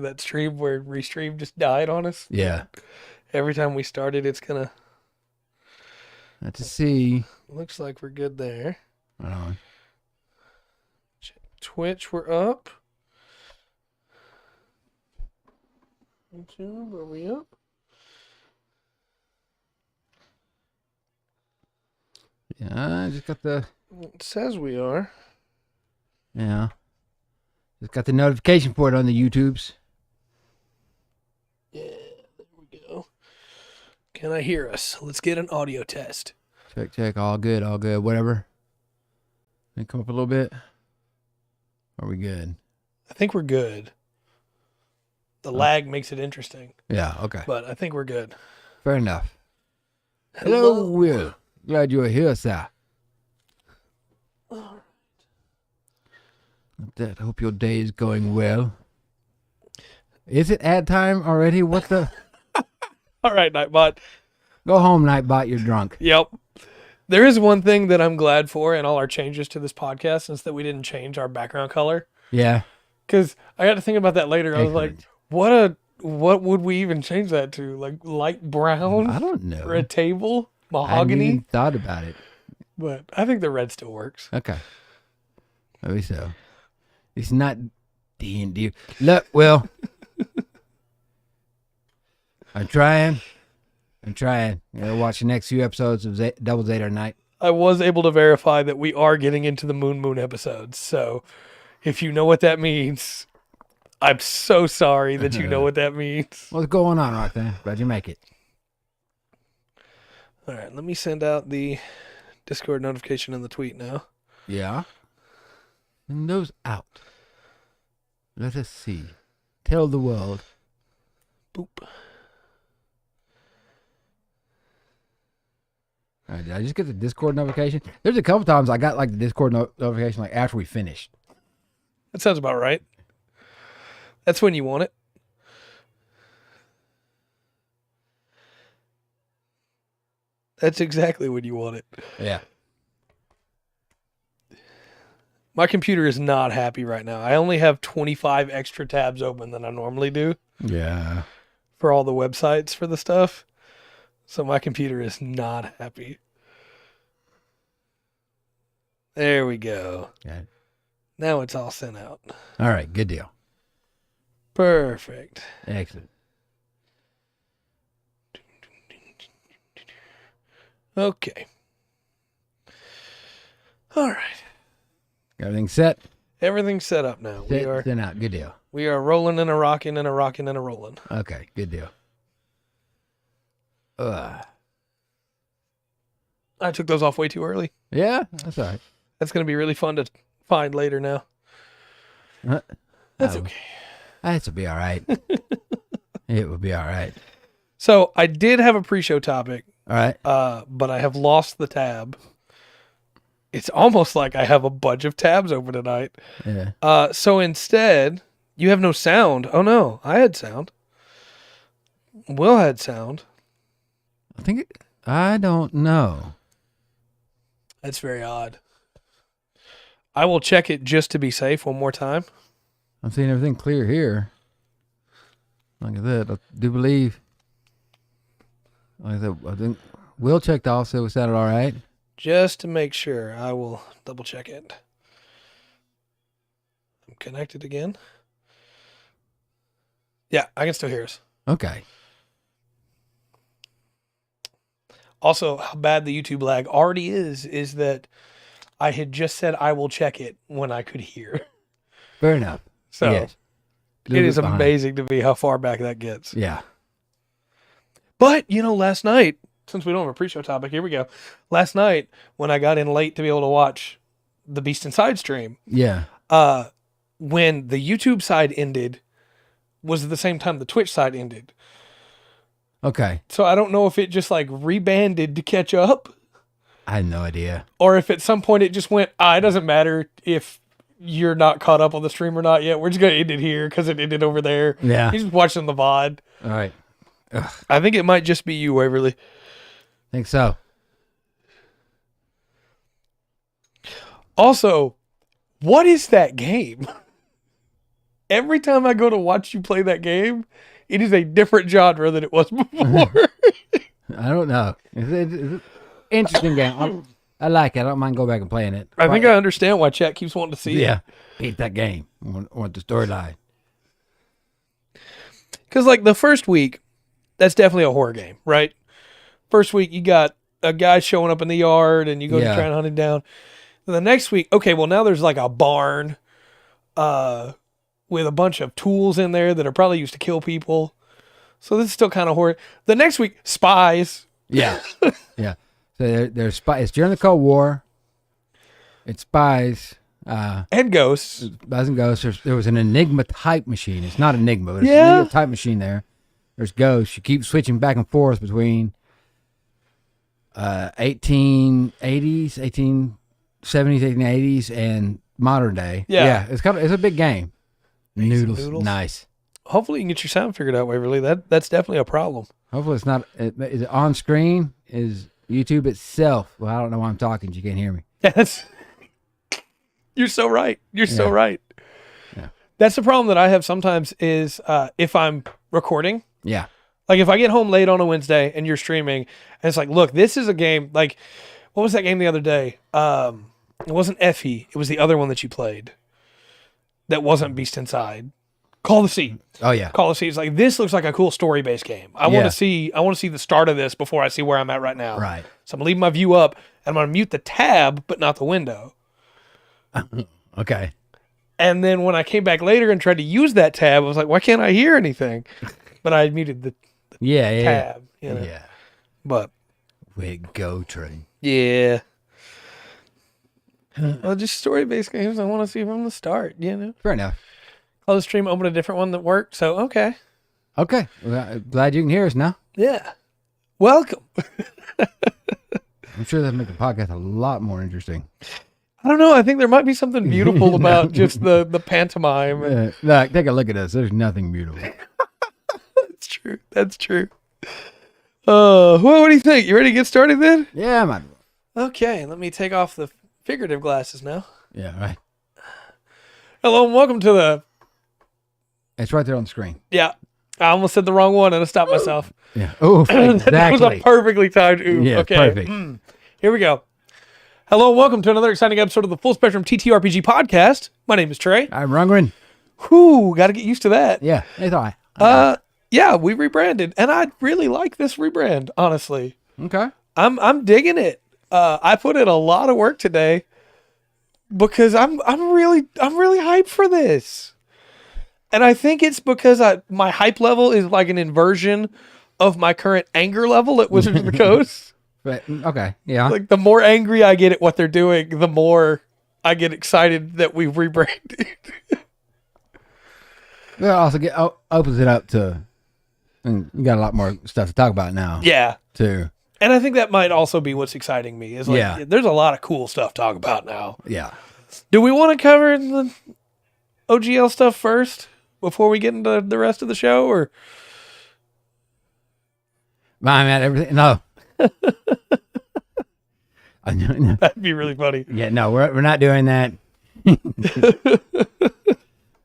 that stream where Restream just died on us. Yeah. Every time we started, it's gonna. Let's see. Looks like we're good there. Hold on. Twitch, we're up. YouTube, are we up? Yeah, I just got the. It says we are. Yeah. Just got the notification for it on the YouTubes. Yeah, there we go. Can I hear us? Let's get an audio test. Check. All good. Whatever. Can come up a little bit? Are we good? I think we're good. The lag makes it interesting. Yeah, okay. But I think we're good. Fair enough. Hello, Will. Glad you're here, sir. All right. I hope your day is going well. Is it ad time already? What the? All right, Nightbot. Go home, Nightbot. You're drunk. Yep. There is one thing that I'm glad for in all our changes to this podcast is that we didn't change our background color. Yeah. Because I got to think about that later. I was like, what would we even change that to? Like light brown? I don't know. For a table? Mahogany? I hadn't even thought about it. But I think the red still works. Okay. Maybe so. It's not D&D. Look, Will. I'm trying. I'm going to watch the next few episodes of Double Zeta Night. I was able to verify that we are getting into the Moon episodes. So if you know what that means, I'm so sorry that you know what that means. What's going on, Roxanne? Glad you make it. All right, let me send out the Discord notification in the tweet now. Yeah. Send those out. Let us see. Tell the world. Boop. All right, did I just get the Discord notification? There's a couple times I got like the Discord notification like after we finished. That sounds about right. That's when you want it. That's exactly when you want it. Yeah. My computer is not happy right now. I only have 25 extra tabs open than I normally do. Yeah. For all the websites for the stuff. So my computer is not happy. There we go. Okay. Now it's all sent out. All right. Good deal. Perfect. Excellent. Okay. All right. Everything set? Everything's set up now. Sent out. Good deal. We are rolling and a rocking and a rocking and a rolling. Okay. Good deal. I took those off way too early. Yeah, that's all right. That's going to be really fun to find later now. That's okay. That'll be all right. It will be all right. So I did have a pre-show topic. All right. But I have lost the tab. It's almost like I have a bunch of tabs open tonight. Yeah. So instead, you have no sound. Oh no, I had sound. Will had sound. I don't know. That's very odd. I will check it just to be safe one more time. I'm seeing everything clear here. Look at that. I do believe. Like I said, I think Will checked off, so it sounded all right. Just to make sure, I will double check it. I'm connected again. Yeah, I can still hear us. Okay. Also, how bad the YouTube lag already is that I had just said I will check it when I could hear. Fair enough. So yes. It is amazing to me how far back that gets. Yeah. But, last night, since we don't have a pre-show topic, here we go. Last night, when I got in late to be able to watch the Beast Inside stream, yeah, when the YouTube side ended, was at the same time the Twitch side ended. Okay. So I don't know if it just like rebanded to catch up. I had no idea. Or if at some point it just went, it doesn't matter if you're not caught up on the stream or not yet. We're just going to end it here because it ended over there. Yeah. He's just watching the VOD. All right. Ugh. I think it might just be you, Waverly. Think so. Also, what is that game? every time I go to watch you play that game, it is a different genre than it was before. I don't know. It's an interesting game. I like it. I don't mind going back and playing it. I think I understand why chat keeps wanting to see it. Yeah. Beat that game. I want the storyline. Because, like, the first week, that's definitely a horror game, right? First week, you got a guy showing up in the yard, and you go to try and hunt him down. Then the next week, okay, well, now there's, like, a barn with a bunch of tools in there that are probably used to kill people. So this is still kind of horror. The next week, spies. Yeah. Yeah. So there's spies. It's during the Cold War. It's spies. And ghosts. Spies and ghosts. There was an Enigma type machine. It's not Enigma, but there's Yeah. an Enigma type machine there. There's ghosts. You keep switching back and forth between 1880s, 1870s, 1880s, and modern day. Yeah. It's a big game. Noodles. Nice. Hopefully you can get your sound figured out, Waverly. That's definitely a problem. Hopefully it's not. Is it on screen? Is YouTube itself? Well, I don't know why I'm talking. You can't hear me. Yes. You're so right. You're so right. Yeah. That's the problem that I have sometimes is if I'm recording. Yeah. Like if I get home late on a Wednesday and you're streaming, and it's like, look, this is a game. Like, what was that game the other day? It wasn't Effie. It was the other one that you played. That wasn't Beast Inside. Call the Sea. Oh yeah. Call the Sea. It's like, this looks like a cool story-based game. I want to see the start of this before I see where I'm at right now. Right. So I'm gonna leave my view up and I'm gonna mute the tab, but not the window. Okay. And then when I came back later and tried to use that tab, I was like, why can't I hear anything? But I muted the tab. You know? Yeah. But Wig go train. yeah. Well, just story-based games. I want to see from the start, you know. Fair enough. I'll stream, open a different one that worked. So, okay. Okay. Well, I'm glad you can hear us now. Yeah. Welcome. I'm sure that'll make the podcast a lot more interesting. I don't know. I think there might be something beautiful about just the pantomime. Look, take a look at us. There's nothing beautiful. That's true. That's true. Well, what do you think? You ready to get started then? Yeah, man. Okay. Let me take off the figurative glasses now. Yeah, right. Hello and welcome to the... It's right there on the screen. Yeah. I almost said the wrong one and I stopped myself. Yeah. Oh, exactly. That was a perfectly timed oof. Yeah, okay. perfect. Here we go. Hello and welcome to another exciting episode of the Full Spectrum TTRPG podcast. My name is Trey. I'm Rungren. Whew, got to get used to that. Yeah, it's all right. Yeah, we rebranded, and I really like this rebrand, honestly. Okay. I'm digging it. I put in a lot of work today because I'm really hyped for this. And I think it's because my hype level is like an inversion of my current anger level at Wizards of the Coast. But, okay. Yeah. Like the more angry I get at what they're doing, the more I get excited that we've rebranded. It also opens it up to, and you got a lot more stuff to talk about now. Yeah. Too. And I think that might also be what's exciting me is like, there's a lot of cool stuff to talk about now. Yeah. Do we want to cover the OGL stuff first before we get into the rest of the show, or? I mean, everything. No. That'd be really funny. Yeah, no, we're not doing that. That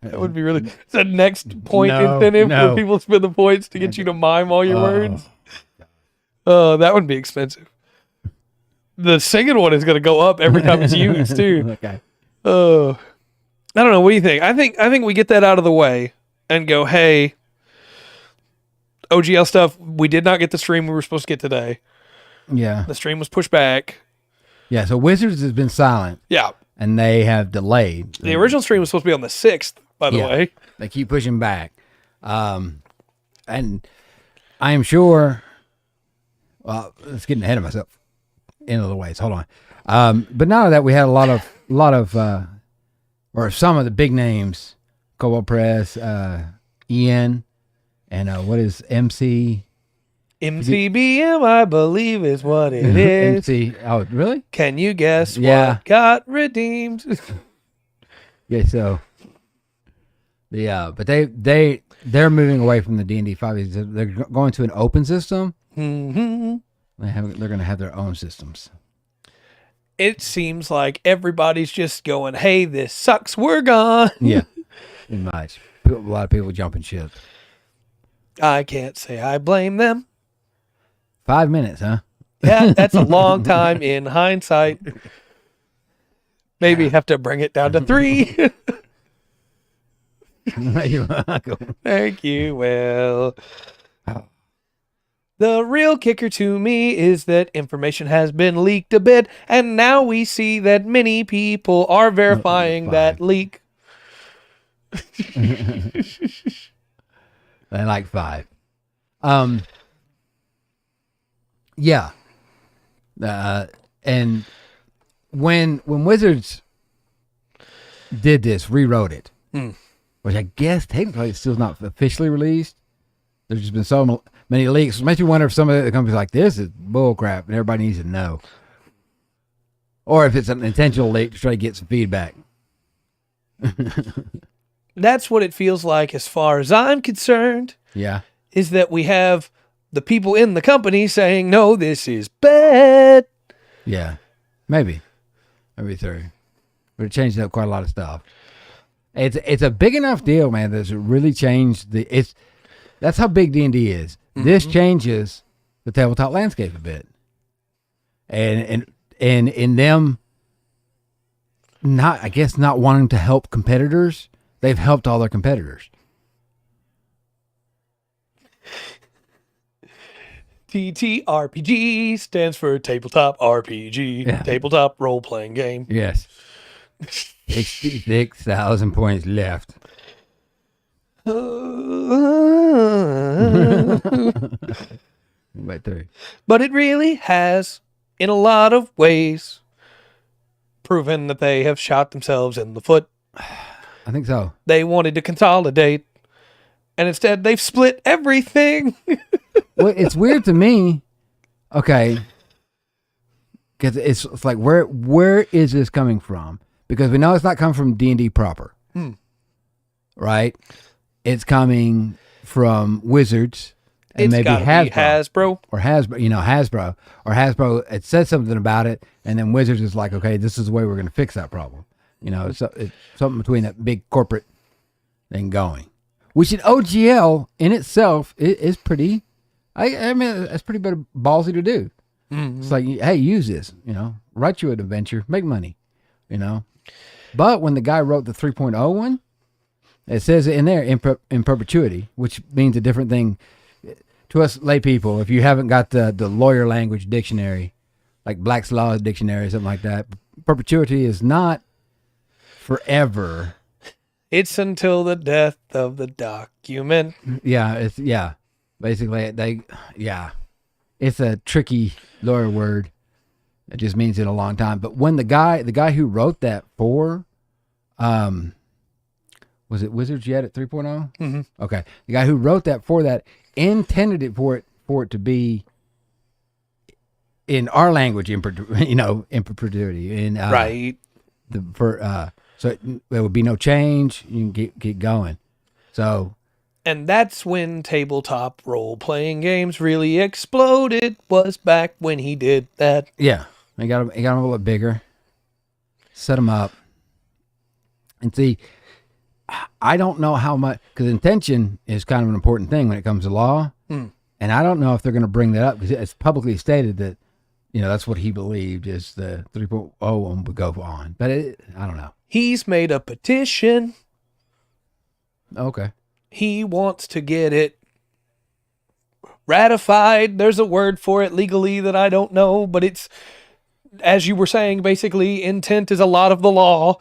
would be really. It's a next point incentive where people spend the points to get you to mime all your words. Oh, that would be expensive. The singing one is going to go up every time it's used too. Okay. I don't know. What do you think? I think we get that out of the way and go, hey, OGL stuff. We did not get the stream we were supposed to get today. Yeah. The stream was pushed back. Yeah. So Wizards has been silent. Yeah. And they have delayed. The original stream was supposed to be on the 6th, by the way. They keep pushing back. And I am sure, well, it's getting ahead of myself in other ways. Hold on. But now that we had a lot of, or some of the big names, Cobalt Press, EN, and what is MC? MCBM, I believe, is what it is. MC. Oh, really? Can you guess what got redeemed? Yeah. So but they're moving away from the D&D 5e. They're going to an open system. Mm-hmm. They're going to have their own systems. It seems like everybody's just going, "Hey, this sucks. We're gone." Yeah, pretty much. lot of people jumping ship. I can't say I blame them. 5 minutes, huh? Yeah, that's a long time in hindsight. Maybe have to bring it down to 3. You're welcome. Thank you, Will. The real kicker to me is that information has been leaked a bit, and now we see that many people are verifying that leak. I like 5. Yeah. And when Wizards did this, rewrote it, which I guess technically it's still not officially released. There's just been so many leaks. It makes me wonder if some of the companies like this is bull crap and everybody needs to know. Or if it's an intentional leak to try to get some feedback. That's what it feels like as far as I'm concerned. Yeah. Is that we have the people in the company saying, no, this is bad. Yeah. Maybe 3. But it changed up quite a lot of stuff. It's a big enough deal, man, that's really changed that's how big D&D is. Mm-hmm. This changes the tabletop landscape a bit. And in them not wanting to help competitors, they've helped all their competitors. TTRPG stands for tabletop RPG, tabletop role-playing game. Yes. 66,000 points left. Right there. But it really has, in a lot of ways, proven that they have shot themselves in the foot. I think so. They wanted to consolidate, and instead they've split everything. Well, it's weird to me. Okay. Because it's like, where is this coming from? Because we know it's not coming from D&D proper. Right? It's coming from Wizards and maybe Hasbro. Or Hasbro. Or Hasbro, it said something about it, and then Wizards is like, okay, this is the way we're going to fix that problem. So it's something between that big corporate thing going. Which in OGL in itself is pretty, I mean, that's pretty ballsy to do. Mm-hmm. It's like, hey, use this, write you an adventure, make money, But when the guy wrote the 3.0 one, it says in there in perpetuity, which means a different thing to us lay people. If you haven't got the lawyer language dictionary, like Black's Law Dictionary or something like that, perpetuity is not forever. It's until the death of the document. Yeah, basically it's a tricky lawyer word. It just means in a long time. But when the guy who wrote that for, was it Wizards yet at 3.0? Mm-hmm. Okay. The guy who wrote that for that intended it for it to be in our language, in perpetuity. Right. So there would be no change. You can keep going. So. And that's when tabletop role-playing games really exploded, was back when he did that. Yeah. He got him a little bit bigger. Set him up. And see, I don't know how much, because intention is kind of an important thing when it comes to law. And I don't know if they're going to bring that up, because it's publicly stated that, that's what he believed is the 3.0 one would go on. But I don't know. He's made a petition. Okay. He wants to get it ratified. There's a word for it legally that I don't know, but it's, as you were saying, basically intent is a lot of the law.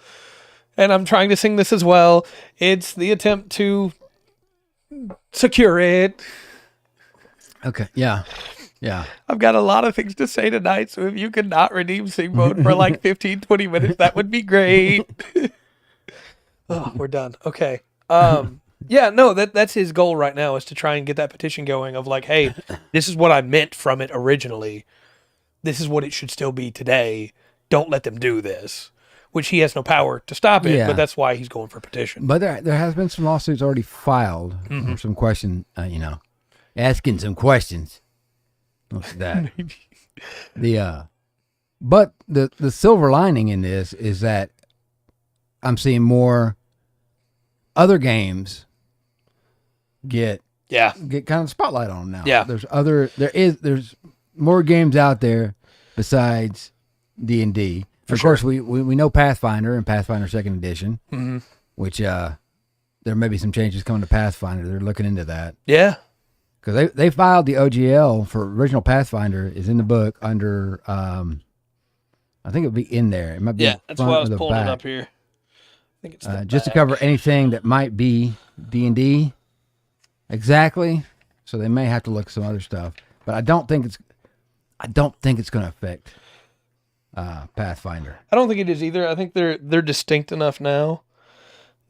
And I'm trying to sing this as well. It's the attempt to secure it. Okay. Yeah. Yeah. I've got a lot of things to say tonight, so if you could not redeem Sing Mode for like 15, 20 minutes, that would be great. Oh, we're done. Okay. Yeah, no, that's his goal right now, is to try and get that petition going of like, hey, this is what I meant from it originally. This is what it should still be today. Don't let them do this. Which he has no power to stop it, but that's why he's going for petition. But there has been some lawsuits already filed or some question, asking some questions. Look at that. But the silver lining in this is that I'm seeing more other games get Yeah. kind of spotlight on them now. Yeah. There's more games out there besides D&D. Of course, we know Pathfinder and Pathfinder Second Edition, which there may be some changes coming to Pathfinder. They're looking into that. Yeah. Because they filed the OGL for original Pathfinder is in the book under, I think it would be in there. It might be that's why I was pulling it up here. I think it's just to cover anything that might be D&D exactly. So they may have to look at some other stuff, but I don't think it's going to affect Pathfinder. I don't think it is either. I think they're distinct enough now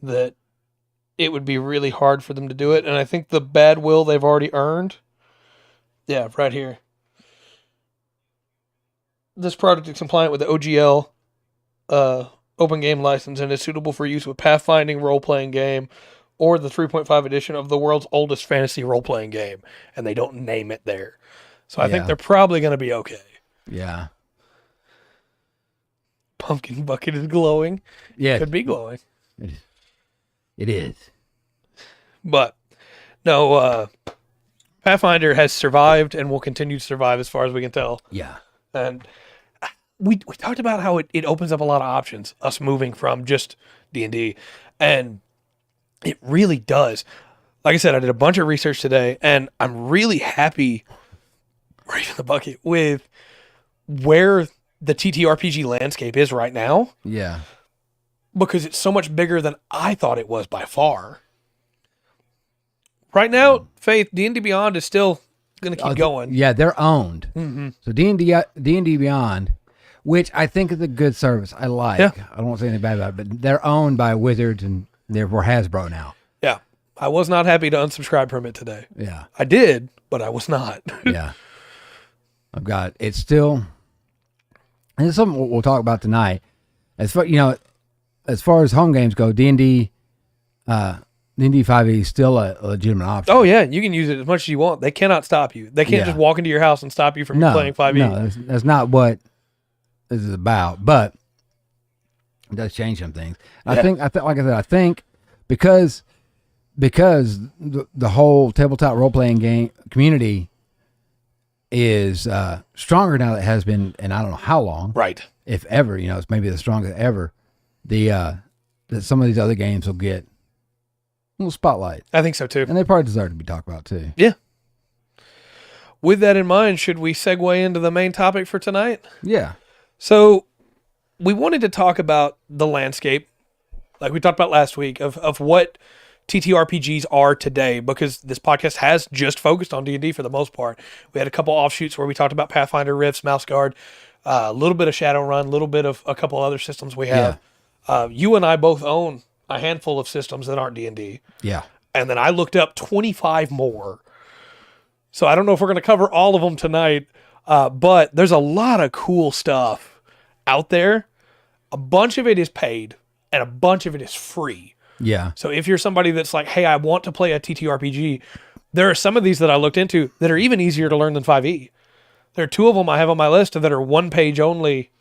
that it would be really hard for them to do it. And I think the bad will they've already earned. Yeah, right here. This product is compliant with the OGL open game license and is suitable for use with pathfinding role-playing game or the 3.5 edition of the world's oldest fantasy role-playing game. And they don't name it there. So I think they're probably going to be okay. Yeah. Pumpkin bucket is glowing. Yeah. Could be glowing. It is. But no, Pathfinder has survived and will continue to survive as far as we can tell. Yeah. And we talked about how it opens up a lot of options, us moving from just D&D. And it really does. Like I said, I did a bunch of research today, and I'm really happy, right in the bucket, with where the TTRPG landscape is right now. Yeah. Because it's so much bigger than I thought it was by far. Right now, Faith, D&D Beyond is still going to keep going. Yeah, they're owned. Mm-hmm. So D&D Beyond, which I think is a good service. I like. Yeah. I don't want to say anything bad about it, but they're owned by Wizards and therefore Hasbro now. Yeah. I was not happy to unsubscribe from it today. Yeah. I did, but I was not. Yeah. It's still, and it's something we'll talk about tonight. As far as home games go, D&D 5e is still a legitimate option. Oh, yeah. You can use it as much as you want. They cannot stop you. They can't just walk into your house and stop you from playing 5e. No, that's not what this is about. But it does change some things. Yeah. I think because the whole tabletop role-playing game community is stronger now than it has been, and I don't know how long. Right. If ever, it's maybe the strongest ever. That some of these other games will get a little spotlight. I think so too. And they probably deserve to be talked about too. Yeah. With that in mind, should we segue into the main topic for tonight? Yeah. So we wanted to talk about the landscape, like we talked about last week, of what TTRPGs are today, because this podcast has just focused on D&D for the most part. We had a couple offshoots where we talked about Pathfinder, Rifts, Mouse Guard, a little bit of Shadowrun, a little bit of a couple other systems we have. Yeah. You and I both own a handful of systems that aren't D&D. Yeah. And then I looked up 25 more. So I don't know if we're going to cover all of them tonight, but there's a lot of cool stuff out there. A bunch of it is paid, and a bunch of it is free. Yeah. So if you're somebody that's like, hey, I want to play a TTRPG, there are some of these that I looked into that are even easier to learn than 5e. There are two of them I have on my list that are one page only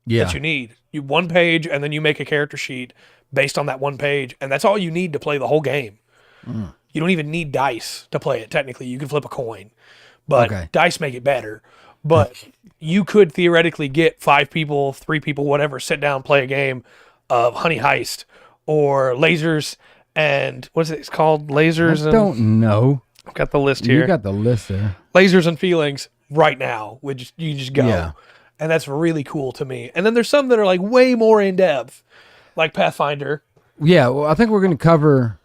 that you need. You one page, and then you make a character sheet based on that one page, and that's all you need to play the whole game. Mm. You don't even need dice to play it, technically. You can flip a coin, but dice make it better. But you could theoretically get 5 people, 3 people, whatever, sit down, play a game of Honey Heist or Lasers and, what is it? It's called Lasers I don't know. I've got the list here. You got the list there. Lasers and Feelings right now. You just go. Yeah. And that's really cool to me. And then there's some that are like way more in depth, like Pathfinder. Yeah, well, I think we're going to cover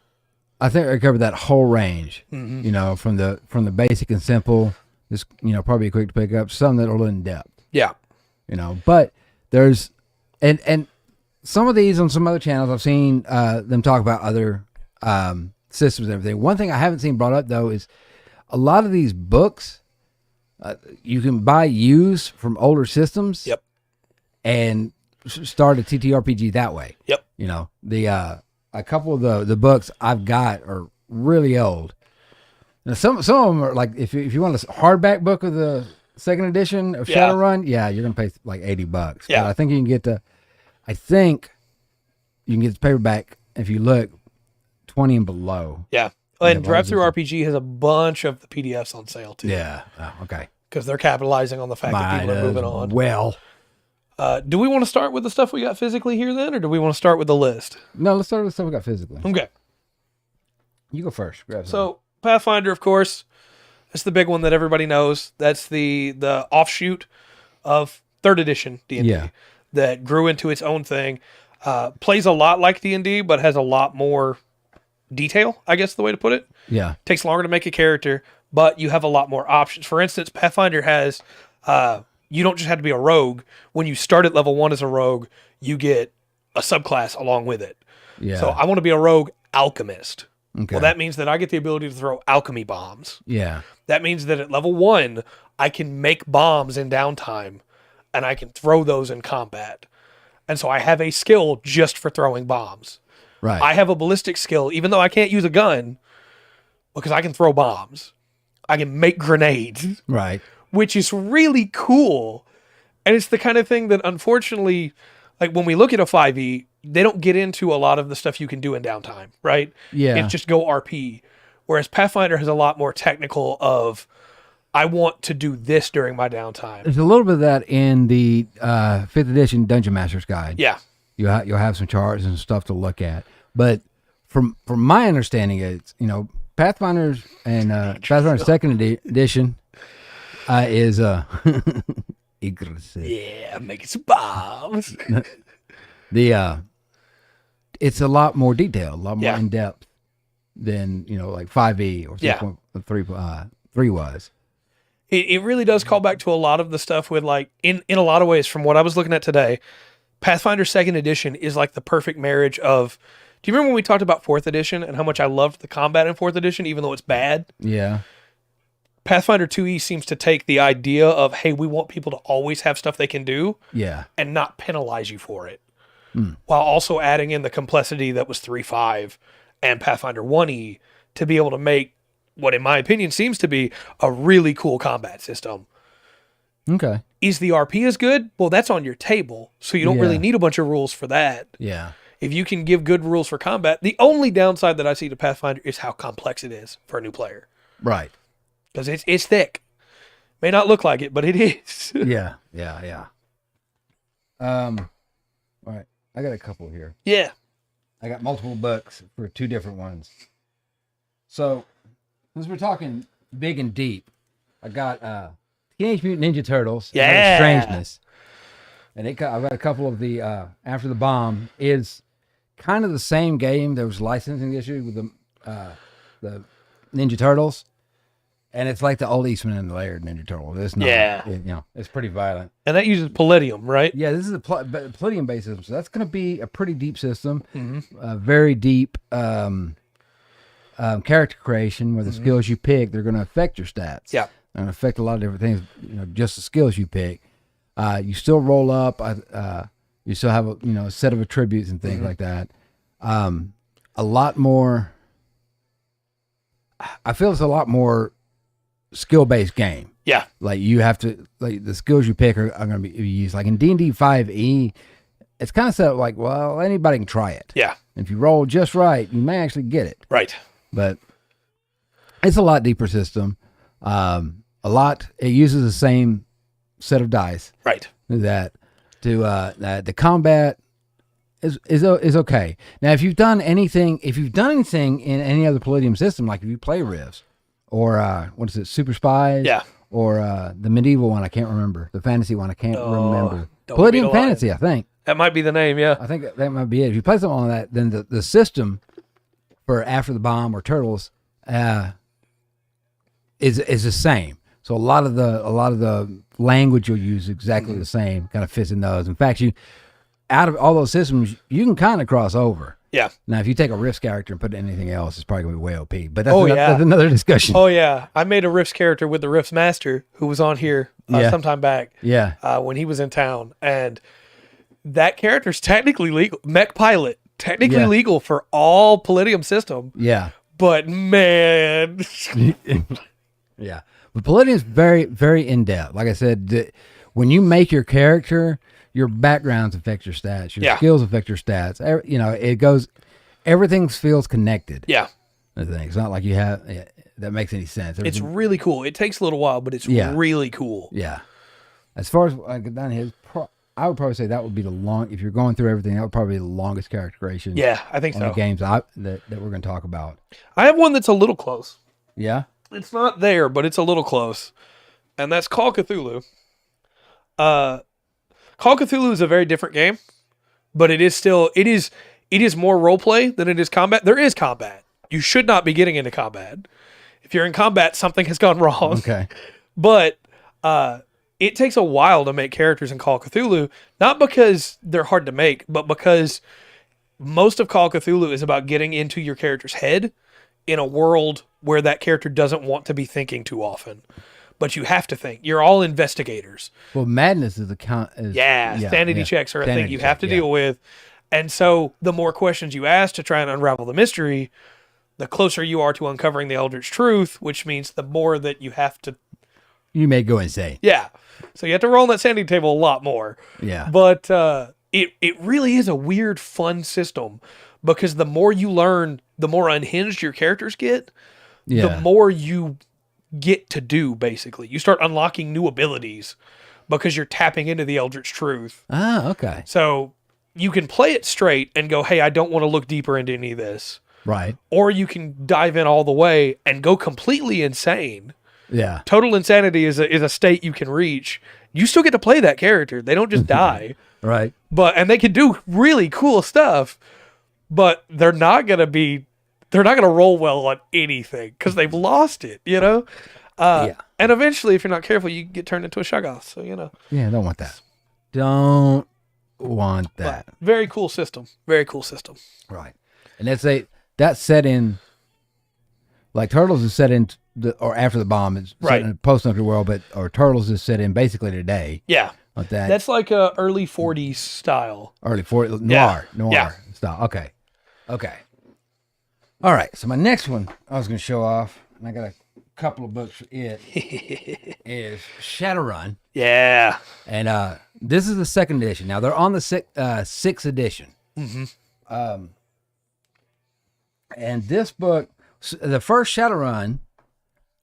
that whole range. Mm-hmm. From the basic and simple, just probably quick to pick up, some that are in depth. Yeah. But there's and some of these on some other channels I've seen them talk about other systems and everything. One thing I haven't seen brought up though is a lot of these books you can buy used from older systems. Yep. And start a TTRPG that way. Yep. A couple of the books I've got are really old. Now some of them are like if you want a hardback book of the second edition of Shadowrun, you're gonna pay like $80. Yeah. But I think you can get the paperback if you look 20 and below. Yeah. And Drive Through RPG has a bunch of the PDFs on sale too. Yeah. Oh, okay. Because they're capitalizing on the fact that people are moving on. Well. Do we want to start with the stuff we got physically here then, or do we want to start with the list? No, let's start with the stuff we got physically. Okay. You go first. Grab So Pathfinder, of course, that's the big one that everybody knows. That's the offshoot of 3rd edition D&D that grew into its own thing. Plays a lot like D&D, but has a lot more detail, I guess the way to put it. Yeah. Takes longer to make a character, but you have a lot more options. For instance, Pathfinder has, you don't just have to be a rogue. When you start at level 1 as a rogue, you get a subclass along with it. Yeah. So I want to be a rogue alchemist. Okay. Well, that means that I get the ability to throw alchemy bombs. Yeah. That means that at level 1, I can make bombs in downtime, and I can throw those in combat. And so I have a skill just for throwing bombs. Right. I have a ballistic skill, even though I can't use a gun, because I can throw bombs. I can make grenades. Right. Which is really cool. And it's the kind of thing that, unfortunately, like when we look at a 5e, they don't get into a lot of the stuff you can do in downtime, right? Yeah. It's just go RP. Whereas Pathfinder has a lot more technical of, I want to do this during my downtime. There's a little bit of that in the 5th edition Dungeon Master's Guide. Yeah. You'll have some charts and stuff to look at. But from my understanding, it's, Pathfinder's and Pathfinder 2nd edition is aggressive. Yeah, making some bombs. It's a lot more detailed, a lot more Yeah. in depth than like 5e or 3.3 was. It really does call back to a lot of the stuff with, like, in a lot of ways, from what I was looking at today, Pathfinder 2nd edition is like the perfect marriage of, do you remember when we talked about 4th edition and how much I loved the combat in 4th edition, even though it's bad? Yeah. Pathfinder 2e seems to take the idea of, hey, we want people to always have stuff they can do Yeah. and not penalize you for it, while also adding in the complexity that was 3.5 and Pathfinder 1e to be able to make what, in my opinion, seems to be a really cool combat system. Okay. Is the RP as good? Well, that's on your table, so you don't really need a bunch of rules for that. Yeah. If you can give good rules for combat, the only downside that I see to Pathfinder is how complex it is for a new player. Right. Because it's thick. May not look like it, but it is. Yeah. All right. I got a couple here. Yeah. I got multiple books for 2 different ones. So, since we're talking big and deep, I got Teenage Mutant Ninja Turtles. Yeah. Strangeness. And I've got a couple of the After the Bomb is kind of the same game. There was a licensing issue with the Ninja Turtles. And it's like the old Eastman and the Laird Ninja Turtle. It's not, it's pretty violent. And that uses Palladium, right? Yeah, this is a Palladium-based system, so that's going to be a pretty deep system. Very deep character creation, where the skills you pick, they're going to affect your stats. Yeah. They're going to affect a lot of different things, just the skills you pick. You still roll up. You still have a set of attributes and things like that. A lot more. I feel it's a lot more skill-based game. Yeah. Like you have to, like the skills you pick are going to be used. Like in D&D 5e, it's kind of set up like, well, anybody can try it. Yeah. If you roll just right, you may actually get it. Right. But it's a lot deeper system. It uses the same set of dice. Right. That the combat is okay. Now, if you've done anything in any other Palladium system, like if you play Rifts or what is it, Super Spies? Yeah. Or the medieval one, I can't remember. The fantasy one, I can't remember. don't Palladium let me Fantasy, I think. That might be the name, yeah. I think that might be it. If you play something on that, then the system for After the Bomb or Turtles is the same. So a lot of the language you'll use is exactly the same, kind of fits in those. In fact, out of all those systems, you can kind of cross over. Yeah. Now, if you take a Rifts character and put it in anything else, it's probably going to be way OP. But that's another discussion. Oh, yeah. I made a Rifts character with the Rifts Master who was on here sometime back. Yeah. When he was in town. And that character's technically legal. Mech Pilot. Technically legal for all Palladium system. Yeah. But, man. Yeah. But Palladium's very, very in-depth. Like I said, when you make your character, your backgrounds affect your stats. Your skills affect your stats. It goes, everything feels connected. Yeah. I think it's not like you have that makes any sense. It's Everything- really cool. It takes a little while, but it's Yeah. really cool. yeah. As far as I get down here, I would probably say that would be if you're going through everything, that would probably be the longest character creation. Yeah, I think on so. the games that we're going to talk about. I have one that's a little close. Yeah. It's not there, but it's a little close. And that's Call of Cthulhu. Call of Cthulhu is a very different game, but it is more role play than it is combat. There is combat. You should not be getting into combat. If you're in combat, something has gone wrong. Okay. But it takes a while to make characters in Call of Cthulhu, not because they're hard to make, but because most of Call of Cthulhu is about getting into your character's head in a world where that character doesn't want to be thinking too often. But you have to think. You're all investigators. Well, madness is Sanity checks are a thing Sanity you have to deal with. And so the more questions you ask to try and unravel the mystery, the closer you are to uncovering the Eldritch truth, which means the more that you have to... You may go insane. Yeah. So you have to roll on that sanity table a lot more. Yeah. But it really is a weird, fun system because the more you learn, the more unhinged your characters get, the more you get to do, basically. You start unlocking new abilities because you're tapping into the Eldritch truth. Ah, okay. So you can play it straight and go, hey, I don't want to look deeper into any of this. Right. Or you can dive in all the way and go completely insane. Yeah. Total insanity is a state you can reach. You still get to play that character. They don't just die. Right. And they can do really cool stuff, but they're not going to roll well on anything because they've lost it, you know? And eventually, if you're not careful, you get turned into a shoggoth. So, you know. Yeah, don't want that. Don't want that. But very cool system. Very cool system. Right. And that's set in, like Turtles is set in, or after the bomb, it's set in a post-nuclear world, or Turtles is set in basically today. Yeah. Like that. That's like a early 40s style. Early 40s, noir style. Okay. All right. So my next one I was going to show off, and I got a couple of books for it, is Shadowrun. Yeah. And this is the second edition. Now, they're on the sixth edition. Mm-hmm. And this book, the first Shadowrun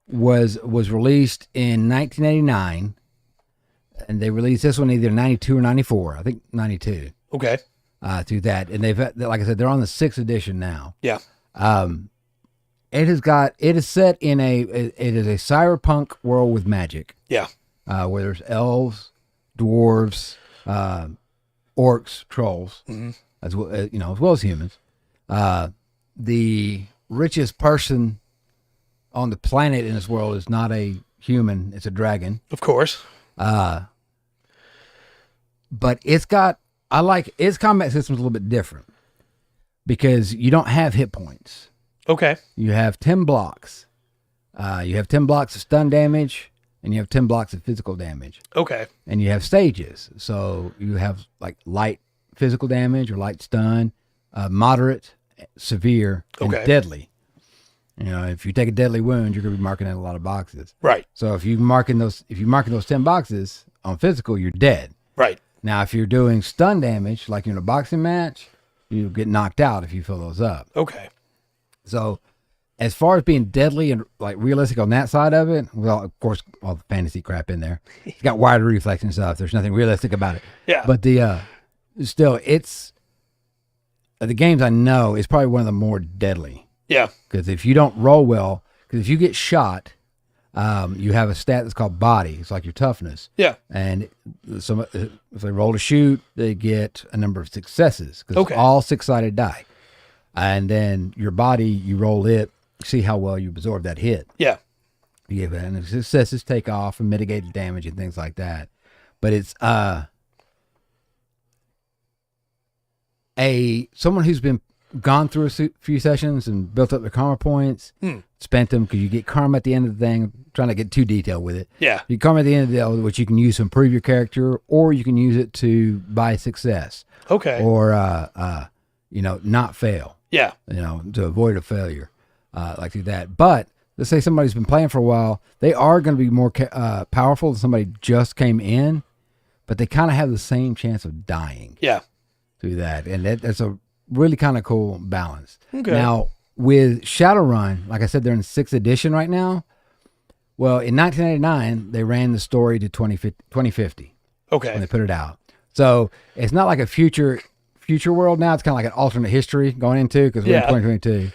was released in 1989, and they released this one either 92 or 94. I think 92. Okay. Through that, and they've, like I said, they're on the sixth edition now. Yeah. It is set in it is a cyberpunk world with magic. Yeah. Where there's elves, dwarves, orcs, trolls, as well as humans. The richest person on the planet in this world is not a human; it's a dragon. Of course. But its combat system's a little bit different because you don't have hit points. Okay. You have 10 blocks. You have 10 blocks of stun damage, and you have 10 blocks of physical damage. Okay. And you have stages. So you have like light physical damage or light stun, moderate, severe, and deadly. You know, if you take a deadly wound, you're going to be marking in a lot of boxes. Right. So if you're marking those 10 boxes on physical, you're dead. Right. Now, if you're doing stun damage, like in a boxing match, you get knocked out if you fill those up. Okay. So, as far as being deadly and like realistic on that side of it, well, of course, all the fantasy crap in there. It's got wider reflex and stuff. There's nothing realistic about it. Yeah. But still, it's the games I know is probably one of the more deadly. Yeah. Because if you don't roll well, because if you get shot, you have a stat that's called body. It's like your toughness. Yeah. And if they roll to shoot, they get a number of successes because it's all 6-sided die. And then your body, you roll it, see how well you absorb that hit. Yeah. You give it, and the successes take off and mitigate the damage and things like that. But it's someone who's been gone through a few sessions and built up their karma points, spent them because you get karma at the end of the thing. I'm trying to get too detailed with it. Yeah. You get karma at the end of the day, which you can use to improve your character, or you can use it to buy success. Okay. Or not fail. Yeah. To avoid a failure, like do that. But let's say somebody's been playing for a while, they are going to be more powerful than somebody just came in, but they kind of have the same chance of dying. Yeah. Through that, and that's a really kind of cool balance. Okay. Now, with Shadowrun, like I said, they're in 6th edition right now. Well, in 1989, they ran the story to 2050 Okay. when they put it out. So it's not like a future world now. It's kind of like an alternate history going into, because we're in 2022.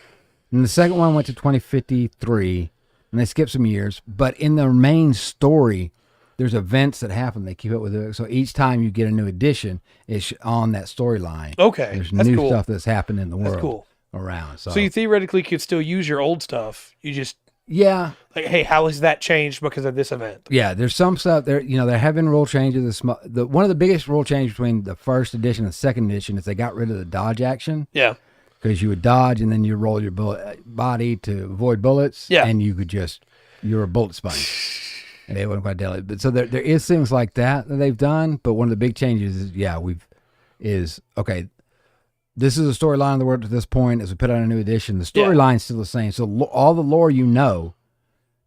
And the second one went to 2053, and they skipped some years. But in the main story, there's events that happen. They keep up with it. So each time you get a new edition, it's on that storyline. Okay. There's That's new cool. stuff that's happened in the world cool. around. So you theoretically could still use your old stuff. You just, yeah. like, hey, how has that changed because of this event? Yeah, there's some stuff there. There have been rule changes. One of the biggest rule changes between the first edition and the second edition is they got rid of the dodge action. Yeah. Because you would dodge and then you roll your body to avoid bullets. Yeah. And you could you're a bullet sponge. And they wasn't quite deadly. But so there is things like that they've done. But one of the big changes is, okay, this is a storyline of the world at this point. As we put out a new edition, the storyline's still the same. So all the lore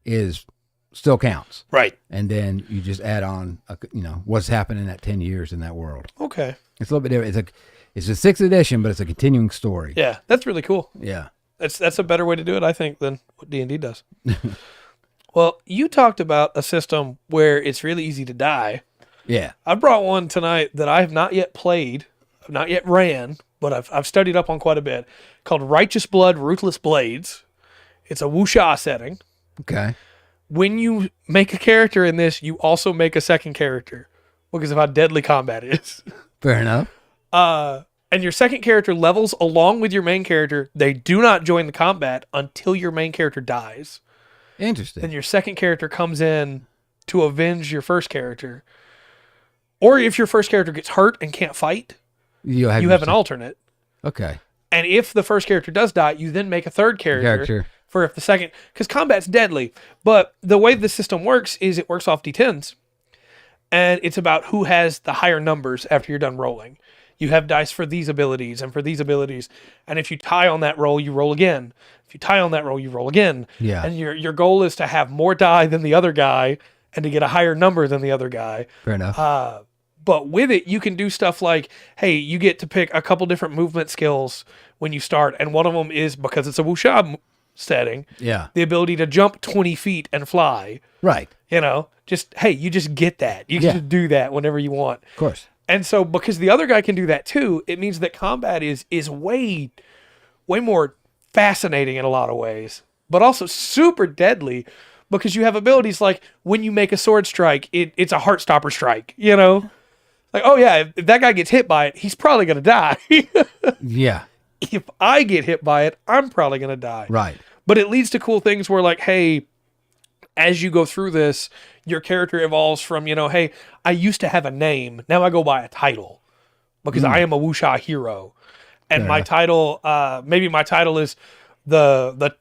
is still counts. Right. And then you just add on, what's happened in that 10 years in that world. Okay. It's a little bit different. It's a 6th edition, but it's a continuing story. Yeah, that's really cool. Yeah. That's a better way to do it, I think, than what D&D does. Well, you talked about a system where it's really easy to die. Yeah. I brought one tonight that I have not yet played, I've not yet ran, but I've studied up on quite a bit, called Righteous Blood, Ruthless Blades. It's a wuxia setting. Okay. When you make a character in this, you also make a second character because of how deadly combat is. Fair enough. And your second character levels along with your main character. They do not join the combat until your main character dies. Interesting. Then your second character comes in to avenge your first character. Or if your first character gets hurt and can't fight, you have an alternate. Okay. And if the first character does die, you then make a third character. For if the second, because combat's deadly. But the way the system works is it works off D10s. And it's about who has the higher numbers after you're done rolling. You have dice for these abilities and for these abilities. And if you tie on that roll, you roll again. If you tie on that roll, you roll again. Yeah. And your goal is to have more die than the other guy and to get a higher number than the other guy. Fair enough. But with it, you can do stuff like, hey, you get to pick a couple different movement skills when you start. And one of them is, because it's a wuxia setting, the ability to jump 20 feet and fly. Right. You just get that. You get to do that whenever you want. Of course. And so because the other guy can do that too, it means that combat is way more fascinating in a lot of ways, but also super deadly because you have abilities like when you make a sword strike, it's a heart stopper strike, Like, oh yeah, if that guy gets hit by it, he's probably going to die. Yeah. If I get hit by it, I'm probably going to die. Right. But it leads to cool things where, like, hey, as you go through this, your character evolves from, hey, I used to have a name. Now I go by a title because I am a wuxia hero. And my title, maybe my title is the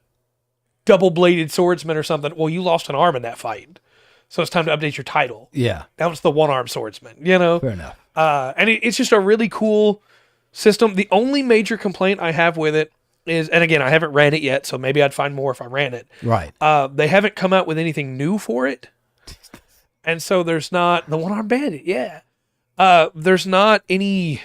double-bladed swordsman or something. Well, you lost an arm in that fight. So it's time to update your title. Yeah. Now it's the one-armed swordsman, Fair enough. And it's just a really cool system. The only major complaint I have with it is, and again, I haven't ran it yet, so maybe I'd find more if I ran it. Right. They haven't come out with anything new for it. And so there's not the one-armed bandit. Yeah. There's not any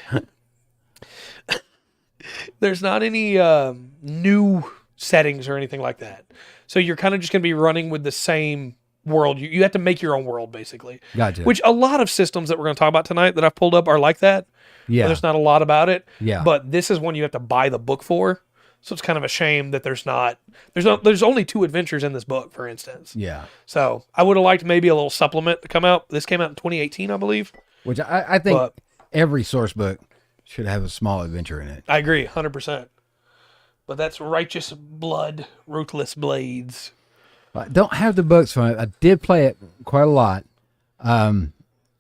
new settings or anything like that. So you're kind of just going to be running with the same world. You have to make your own world, basically. Gotcha. Which a lot of systems that we're going to talk about tonight that I've pulled up are like that. Yeah. There's not a lot about it. Yeah. But this is one you have to buy the book for. So it's kind of a shame that there's only 2 adventures in this book, for instance. Yeah. So I would have liked maybe a little supplement to come out. This came out in 2018, I believe. Which I think every source book should have a small adventure in it. I agree, 100%. But that's Righteous Blood, Ruthless Blades. I don't have the books from it. I did play it quite a lot. And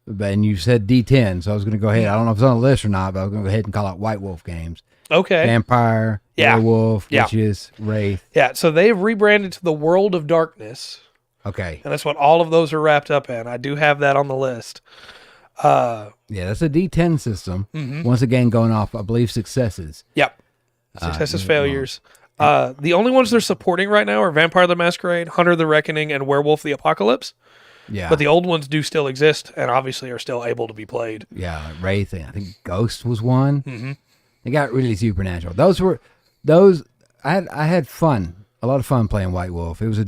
you said D10, so I was going to go ahead. I don't know if it's on the list or not, but I was going to go ahead and call out White Wolf games. Okay. Vampire, werewolf, witches, wraith. Yeah, so they've rebranded to the World of Darkness. Okay. And that's what all of those are wrapped up in. I do have that on the list. Yeah, that's a D10 system. Mm-hmm. Once again, going off, I believe, successes. Yep. Successes, failures. The only ones they're supporting right now are Vampire the Masquerade, Hunter the Reckoning, and Werewolf the Apocalypse. Yeah. But the old ones do still exist and obviously are still able to be played. Yeah, Wraith, I think Ghost was one. Mm-hmm. They got really supernatural. Those I had fun, a lot of fun playing White Wolf. It was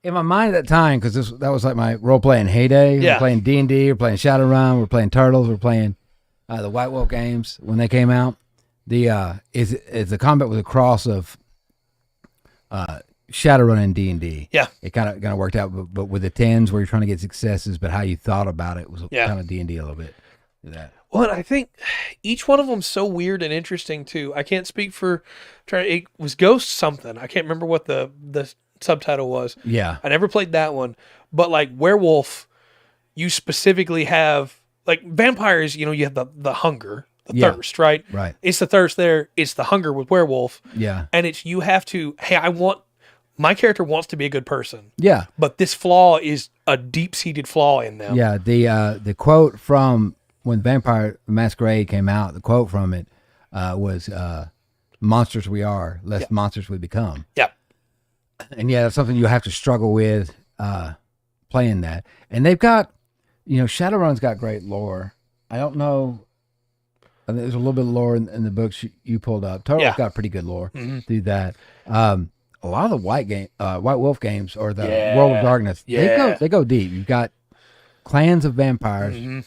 in my mind at that time, because that was like my role playing heyday. Yeah. We're playing D&D, we're playing Shadowrun, we're playing Turtles, we're playing the White Wolf games when they came out. The combat was a cross of Shadowrun and D&D. Yeah. It kind of worked out, but with the 10s where you're trying to get successes, but how you thought about it was kind of D&D a little bit. That. Well, I think each one of them's so weird and interesting too. I can't speak for. It was Ghost something. I can't remember what the subtitle was. Yeah. I never played that one, but like Werewolf, you specifically have like vampires. You have the hunger, the thirst, right? Right. It's the thirst there. It's the hunger with Werewolf. Yeah. And it's you have to. Hey, my character wants to be a good person. Yeah. But this flaw is a deep-seated flaw in them. Yeah. The quote from when Vampire Masquerade came out, the quote from it was, "Monsters we are, less monsters we become." Yeah. And yeah, that's something you have to struggle with playing that. And they've got, Shadowrun's got great lore. I don't know. I think there's a little bit of lore in the books you pulled up. Turtle's got pretty good lore through that. A lot of the White Wolf games or the World of Darkness, they go deep. You've got clans of vampires.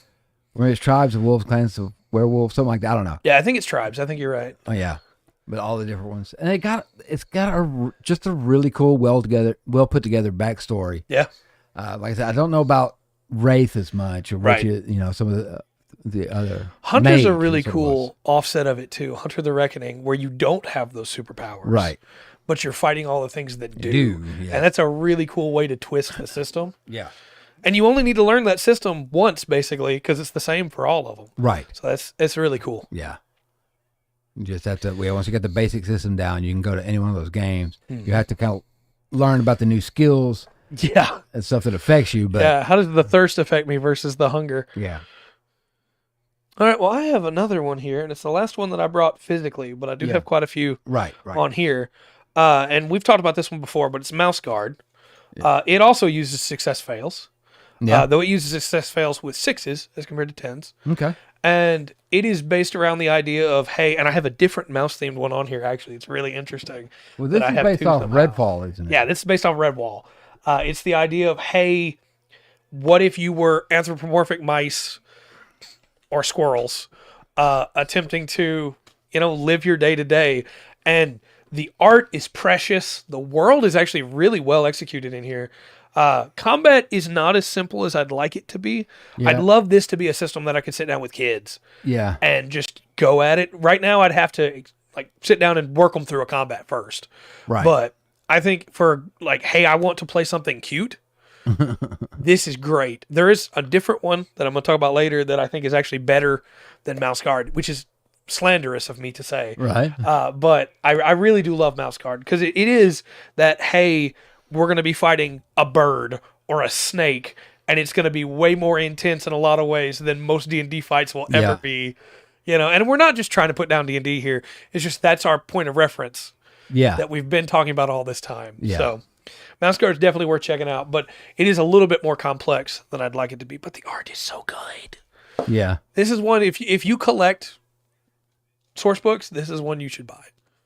Where it's tribes of wolves, clans of werewolves, something like that. I don't know. Yeah, I think it's tribes. I think you're right. Oh yeah, but all the different ones, and it's got just a really cool, well put together backstory. Yeah. Like I said, I don't know about Wraith as much, or some of the other. Hunter's a really cool offset of it too. Hunter the Reckoning, where you don't have those superpowers, right? But you're fighting all the things that do, yeah. And that's a really cool way to twist the system. Yeah. And you only need to learn that system once, basically, because it's the same for all of them. Right. So it's really cool. Yeah. You just have to. Once you get the basic system down, you can go to any one of those games. You have to kind of learn about the new skills. Yeah. And stuff that affects you. But yeah. How does the thirst affect me versus the hunger? Yeah. All right. Well, I have another one here, and it's the last one that I brought physically, but I do have quite a few on here. And we've talked about this one before, but it's Mouse Guard. Yeah. It also uses success fails. Yeah. Though it uses success fails with 6s as compared to 10s. Okay. And it is based around the idea of, hey, and I have a different mouse-themed one on here, actually. It's really interesting. Well, this is based off Redfall, isn't it? Yeah, this is based on Redwall. It's the idea of, hey, what if you were anthropomorphic mice or squirrels attempting to, live your day-to-day. And the art is precious. The world is actually really well executed in here. Combat is not as simple as I'd like it to be. Yeah. I'd love this to be a system that I could sit down with kids, and just go at it. Right now, I'd have to sit down and work them through a combat first. Right. But I think for hey, I want to play something cute. This is great. There is a different one that I'm going to talk about later that I think is actually better than Mouse Guard, which is slanderous of me to say. Right. But I really do love Mouse Guard because it is that, hey, we're going to be fighting a bird or a snake, and it's going to be way more intense in a lot of ways than most D&D fights will ever be. And we're not just trying to put down D&D here. It's just that's our point of reference that we've been talking about all this time. Yeah. So Mouse Guard is definitely worth checking out, but it is a little bit more complex than I'd like it to be. But the art is so good. Yeah. This is one, if you collect source books, this is one you should buy.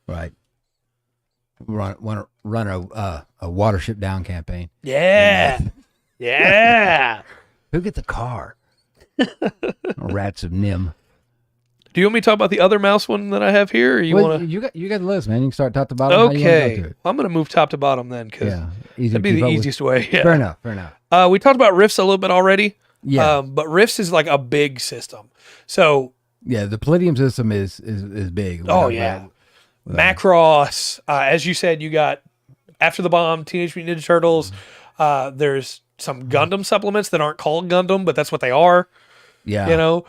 Right. Want to run a Watership Down campaign. Yeah. Yeah. Who gets a car? Rats of Nim. Do you want me to talk about the other mouse one that I have here? Or you want to? You got the list, man. You can start top to bottom. Okay. Well, I'm going to move top to bottom then, because that'd be the easiest way. Yeah. Fair enough. We talked about Rifts a little bit already. Yeah. But Rifts is like a big system. So. Yeah, the Palladium system is big. Oh, yeah. Macross, as you said, you got After the Bomb, Teenage Mutant Ninja Turtles. There's some Gundam supplements that aren't called Gundam, but that's what they are. Yeah.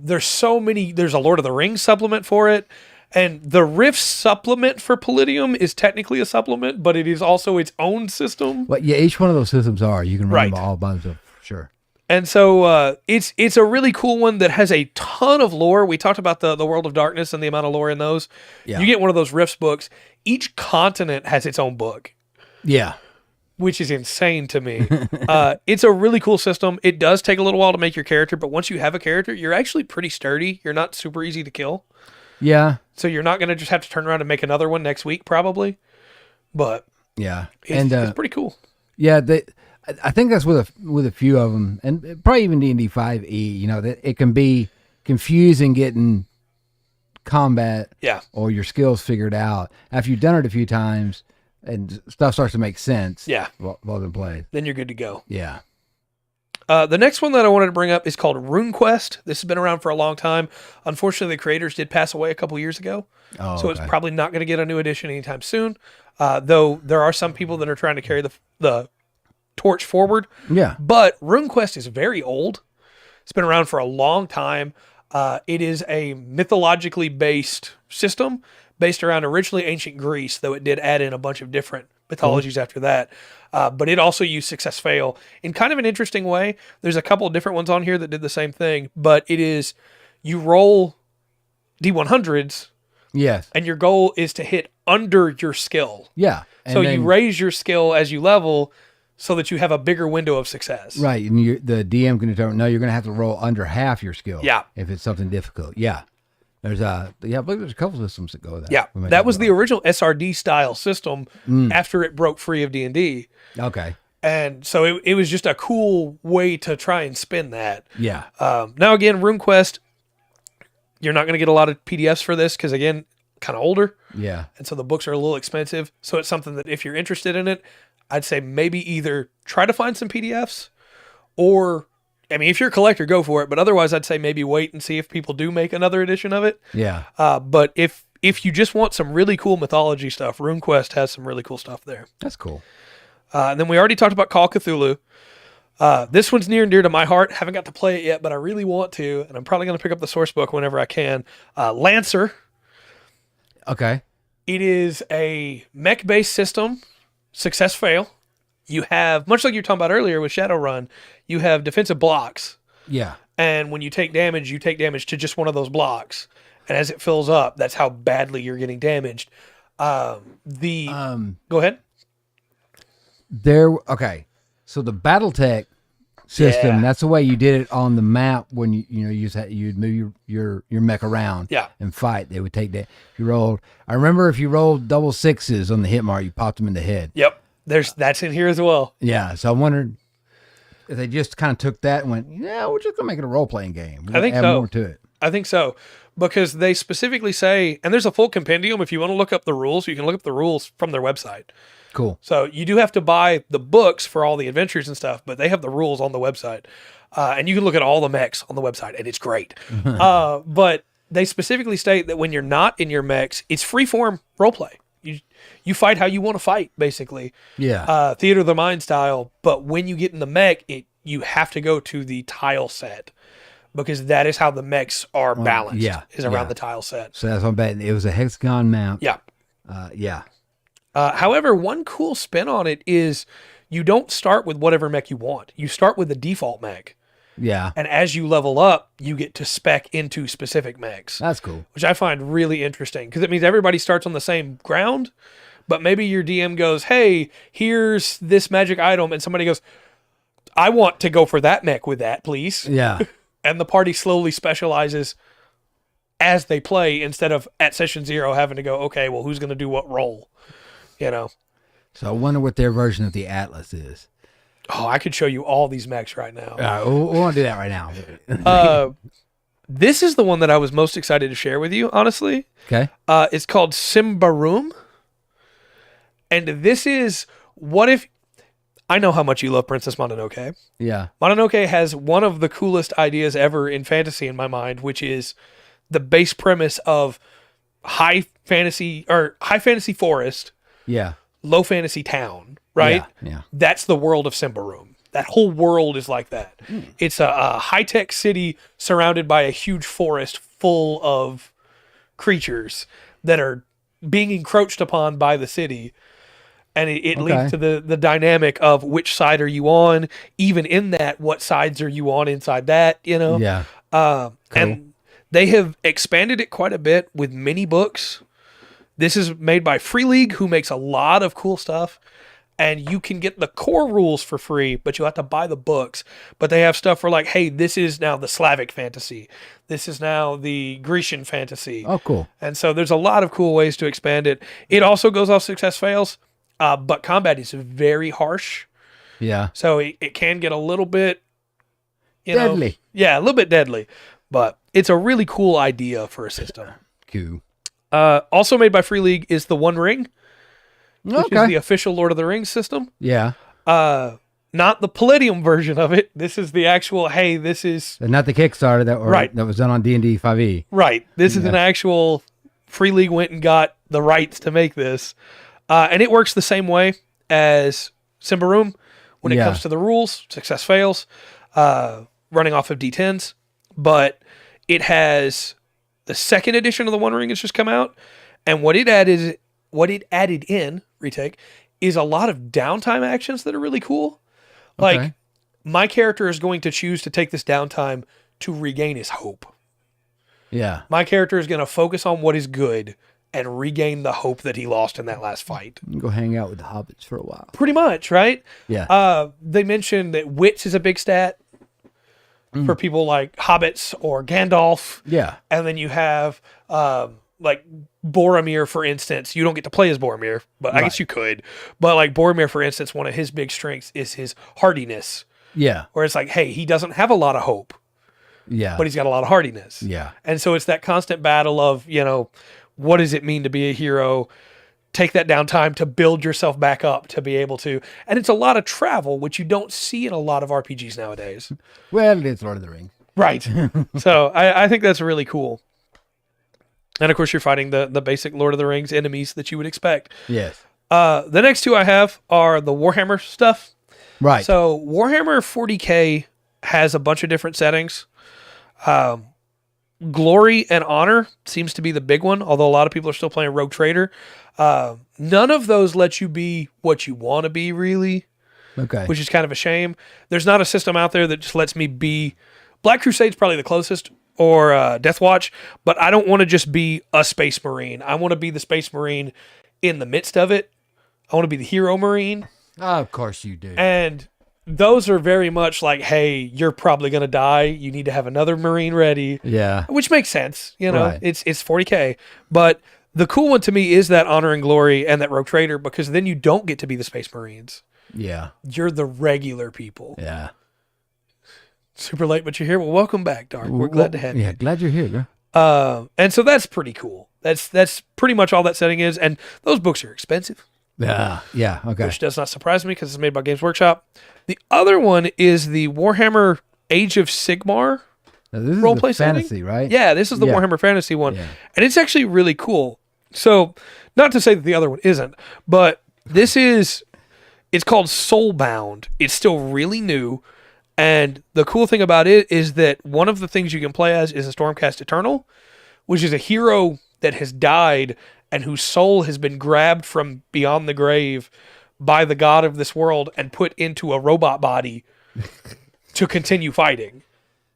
There's so many. There's a Lord of the Rings supplement for it. And the Rift supplement for Palladium is technically a supplement, but it is also its own system. But yeah, each one of those systems are. You can run them all by themselves, for sure. And so it's a really cool one that has a ton of lore. We talked about the World of Darkness and the amount of lore in those. Yeah. You get one of those Rifts books. Each continent has its own book. Yeah. Which is insane to me. It's a really cool system. It does take a little while to make your character, but once you have a character, you're actually pretty sturdy. You're not super easy to kill. Yeah. So you're not going to just have to turn around and make another one next week, probably. But Yeah. it's pretty cool. Yeah, I think that's with a few of them, and probably even D&D 5e. You know, that it can be confusing getting combat or your skills figured out after you've done it a few times, and stuff starts to make sense. Yeah, while they're played, then you're good to go. Yeah. The next one that I wanted to bring up is called RuneQuest. This has been around for a long time. Unfortunately, the creators did pass away a couple years ago, so it's probably not going to get a new edition anytime soon. Though there are some people that are trying to carry the torch forward. Yeah. But RuneQuest is very old. It's been around for a long time. It is a mythologically based system based around originally ancient Greece, though it did add in a bunch of different mythologies after that. But it also used success fail in kind of an interesting way. There's a couple of different ones on here that did the same thing, but it is you roll D100s. Yes. And your goal is to hit under your skill. Yeah. So you raise your skill as you level so that you have a bigger window of success. Right. And the DM can determine, no, you're going to have to roll under half your skill. Yeah. If it's something difficult. Yeah. I believe there's a couple systems that go with that. Yeah. That was the original SRD style system after it broke free of D&D. Okay. And so it was just a cool way to try and spin that. Yeah. Now, again, RuneQuest, you're not going to get a lot of PDFs for this because, again, kind of older. Yeah. And so the books are a little expensive. So it's something that if you're interested in it, I'd say maybe either try to find some PDFs or, I mean, if you're a collector, go for it. But otherwise, I'd say maybe wait and see if people do make another edition of it. Yeah. But if you just want some really cool mythology stuff, RuneQuest has some really cool stuff there. That's cool. And then we already talked about Call of Cthulhu. This one's near and dear to my heart. Haven't got to play it yet, but I really want to. And I'm probably going to pick up the source book whenever I can. Lancer. Okay. It is a mech-based system. Success fail. You have, much like you were talking about earlier with Shadowrun, you have defensive blocks. Yeah. And when you take damage to just one of those blocks. And as it fills up, that's how badly you're getting damaged. Go ahead. Okay. So the BattleTech system, that's the way you did it on the map when you'd move your mech around and fight. They would take that. I remember if you rolled double sixes on the hit mark, you popped them in the head. Yep. That's in here as well. Yeah. So I wondered if they just kind of took that and went, yeah, we're just going to make it a role-playing game. I think add more to it. I think so. Because they specifically say, and there's a full compendium. If you want to look up the rules, you can look up the rules from their website. Cool. So you do have to buy the books for all the adventures and stuff, but they have the rules on the website. And you can look at all the mechs on the website, and it's great. But they specifically state that when you're not in your mechs, it's free-form roleplay. You fight how you want to fight, basically. Yeah. Theater of the mind style. But when you get in the mech, you have to go to the tile set. Because that is how the mechs are balanced, around the tile set. So that's what I'm betting. It was a hexagon map. Yeah. Yeah. However, one cool spin on it is you don't start with whatever mech you want. You start with the default mech. Yeah. And as you level up, you get to spec into specific mechs. That's cool. Which I find really interesting because it means everybody starts on the same ground, but maybe your DM goes, hey, here's this magic item. And somebody goes, I want to go for that mech with that, please. Yeah. And the party slowly specializes as they play instead of at session 0 having to go, okay, well, who's going to do what role? So I wonder what their version of the Atlas is. Oh, I could show you all these mechs right now. We want to do that right now. This is the one that I was most excited to share with you, honestly. Okay. It's called Simbarum. And this is, what if, I know how much you love Princess Mononoke. Yeah. Mononoke has one of the coolest ideas ever in fantasy in my mind, which is the base premise of high fantasy forest. Yeah. Low fantasy town, right? Yeah. That's the world of Simbarum. That whole world is like that. It's a high-tech city surrounded by a huge forest full of creatures that are being encroached upon by the city. And it leads to the dynamic of which side are you on? Even in that, what sides are you on inside that, Yeah. Cool. And they have expanded it quite a bit with mini books. This is made by Free League, who makes a lot of cool stuff. and you can get the core rules for free, but you have to buy the books. But they have stuff for like, hey, this is now the Slavic fantasy. This is now the Grecian fantasy. Oh, cool. And so there's a lot of cool ways to expand it. It also goes off success fails, but combat is very harsh. Yeah. So it can get a little bit, Deadly. Yeah, a little bit deadly. But it's a really cool idea for a system. Cool. Also made by Free League is the One Ring, which Okay. is the official Lord of the Rings system. Yeah. Not the Palladium version of it. This is the actual, hey, this is... And not the Kickstarter Right. that was done on D&D 5e. Right. This is an actual... Free League went and got the rights to make this. And it works the same way as Symbaroum when it comes to the rules, success fails, running off of D10s. But it has... The second edition of the One Ring has just come out. And what it added in, retake, is a lot of downtime actions that are really cool. Like, Okay. my character is going to choose to take this downtime to regain his hope. Yeah. My character is going to focus on what is good and regain the hope that he lost in that last fight. You can go hang out with the hobbits for a while. Pretty much, right? Yeah. They mentioned that wits is a big stat for people like hobbits or Gandalf. Yeah. And then you have like Boromir, for instance. You don't get to play as Boromir, but I guess you could. But like Boromir, for instance, one of his big strengths is his hardiness. Yeah. Where it's like, hey, he doesn't have a lot of hope, Yeah. but he's got a lot of hardiness. Yeah. And so it's that constant battle of, what does it mean to be a hero? Take that downtime to build yourself back up to be able to. And it's a lot of travel, which you don't see in a lot of RPGs nowadays. Well, it's Lord of the Rings. Right. So I think that's really cool. And of course, you're fighting the basic Lord of the Rings enemies that you would expect. Yes. The next two I have are the Warhammer stuff. Right. So Warhammer 40K has a bunch of different settings. Glory and Honor seems to be the big one, although a lot of people are still playing Rogue Trader. None of those let you be what you want to be, really, Okay. which is kind of a shame. There's not a system out there that just lets me be... Black Crusade's probably the closest, or Death Watch, but I don't want to just be a Space Marine. I want to be the Space Marine in the midst of it. I want to be the Hero Marine. Of course you do. And those are very much like, hey, you're probably going to die. You need to have another Marine ready. Yeah. Which makes sense. Right. It's 40K. But the cool one to me is that Honor and Glory and that Rogue Trader, because then you don't get to be the Space Marines. Yeah. You're the regular people. Yeah. Super late, but you're here. Well, welcome back, Dark. We're glad to have you. Yeah, glad you're here, girl. And so that's pretty cool. That's pretty much all that setting is. And those books are expensive, Yeah. Yeah. Okay. which does not surprise me because it's made by Games Workshop. The other one is the Warhammer Age of Sigmar. Now, this is Roleplay the setting? fantasy, right? Yeah, this is the Yeah. Warhammer Fantasy one. Yeah. And it's actually really cool. So, not to say that the other one isn't, but it's called Soulbound. It's still really new. And the cool thing about it is that one of the things you can play as is a Stormcast Eternal, which is a hero that has died and whose soul has been grabbed from beyond the grave by the god of this world and put into a robot body to continue fighting.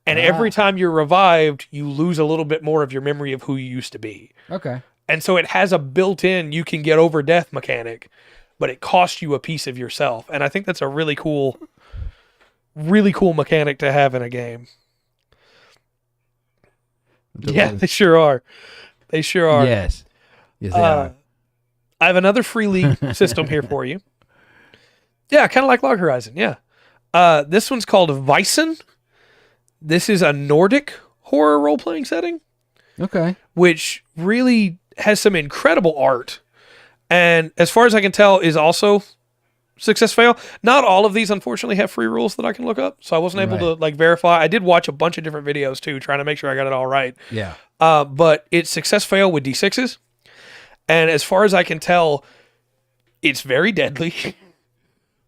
And every time you're revived, you lose a little bit more of your memory of who you used to be. Okay. And so it has a built-in you can get over death mechanic, but it costs you a piece of yourself. And I think that's a really cool mechanic to have in a game. Yeah, they sure are. They sure are. Yes. Yes, they are. I have another Free League system here for you. Yeah, kind of like Log Horizon. Yeah. This one's called Vysen. This is a Nordic horror role-playing setting, Okay. which really has some incredible art. And as far as I can tell, is also success fail. Not all of these, unfortunately, have free rules that I can look up. So I wasn't able to verify. I did watch a bunch of different videos too, trying to make sure I got it all right. Yeah. But it's success fail with D6s. And as far as I can tell, it's very deadly.